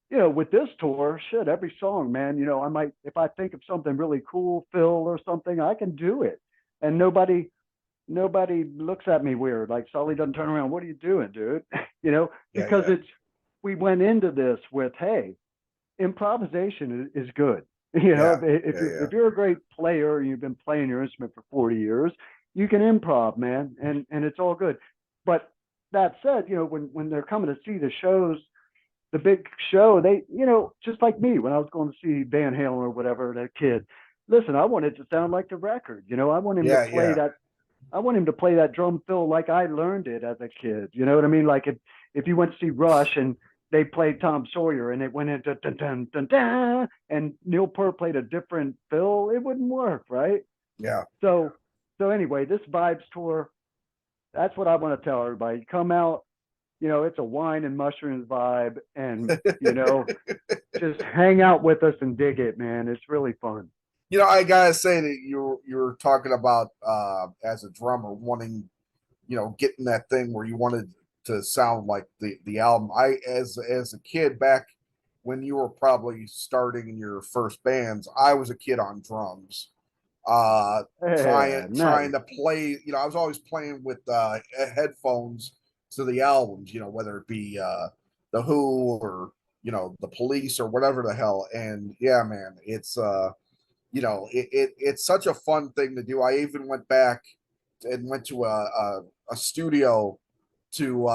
you know, with this tour, shit, every song, man, you know, I might, if I think of something really cool, Phil or something, I can do it, and nobody looks at me weird. Like Sully doesn't turn around. What are you doing, dude? You know, Yeah. because Yeah. we went into this with, hey, improvisation is good. You know, Yeah. Yeah. if you're a great player and you've been playing your instrument for 40 years, you can improv, man, and it's all good. But that said, you know, when they're coming to see the shows, the big show, they, you know, just like me when I was going to see Van Halen or whatever, that kid. Listen, I want it to sound like the record. You know, I want him to Yeah. play Yeah. that. I want him to play that drum fill like I learned it as a kid. You know what I mean? Like if you went to see Rush and they played Tom Sawyer and it went into dun dun dun dun, and Neil Peart played a different fill, it wouldn't work, right? Yeah. So anyway, this Vibes tour, that's what I want to tell everybody. Come out, you know, it's a wine and mushrooms vibe, and you know, just hang out with us and dig it, man. It's really fun. You know, I gotta say that you're talking about as a drummer wanting, you know, getting that thing where you wanted to sound like the album. I as a kid back when you were probably starting in your first bands, I was a kid on drums. Yeah, Trying nice. to play, you know, I was always playing with headphones to the albums, you know, whether it be the Who or, you know, the Police or whatever the hell. And yeah, man, it's you know, it's such a fun thing to do. I even went back and went to a studio to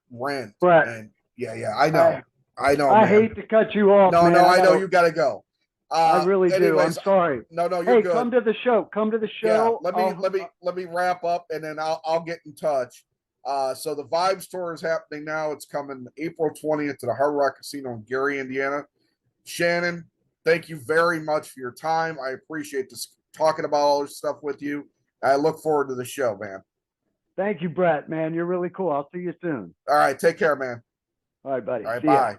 rent, Brett, and yeah, I I know, I man. hate to cut you off, No, man. I know you got to go. I really do. I'm Anyways, sorry. no, you're Hey, good. come to the show. Come to the Yeah, show. let me wrap up, and then I'll get in touch. So the Vibes tour is happening now. It's coming April 20th to the Hard Rock Casino in Gary, Indiana. Shannon, thank you very much for your time. I appreciate this talking about all this stuff with you. I look forward to the show, man. Thank you, Brett, man. You're really cool. I'll see you soon. All right, take care, man. All right, buddy. All right, See ya. bye.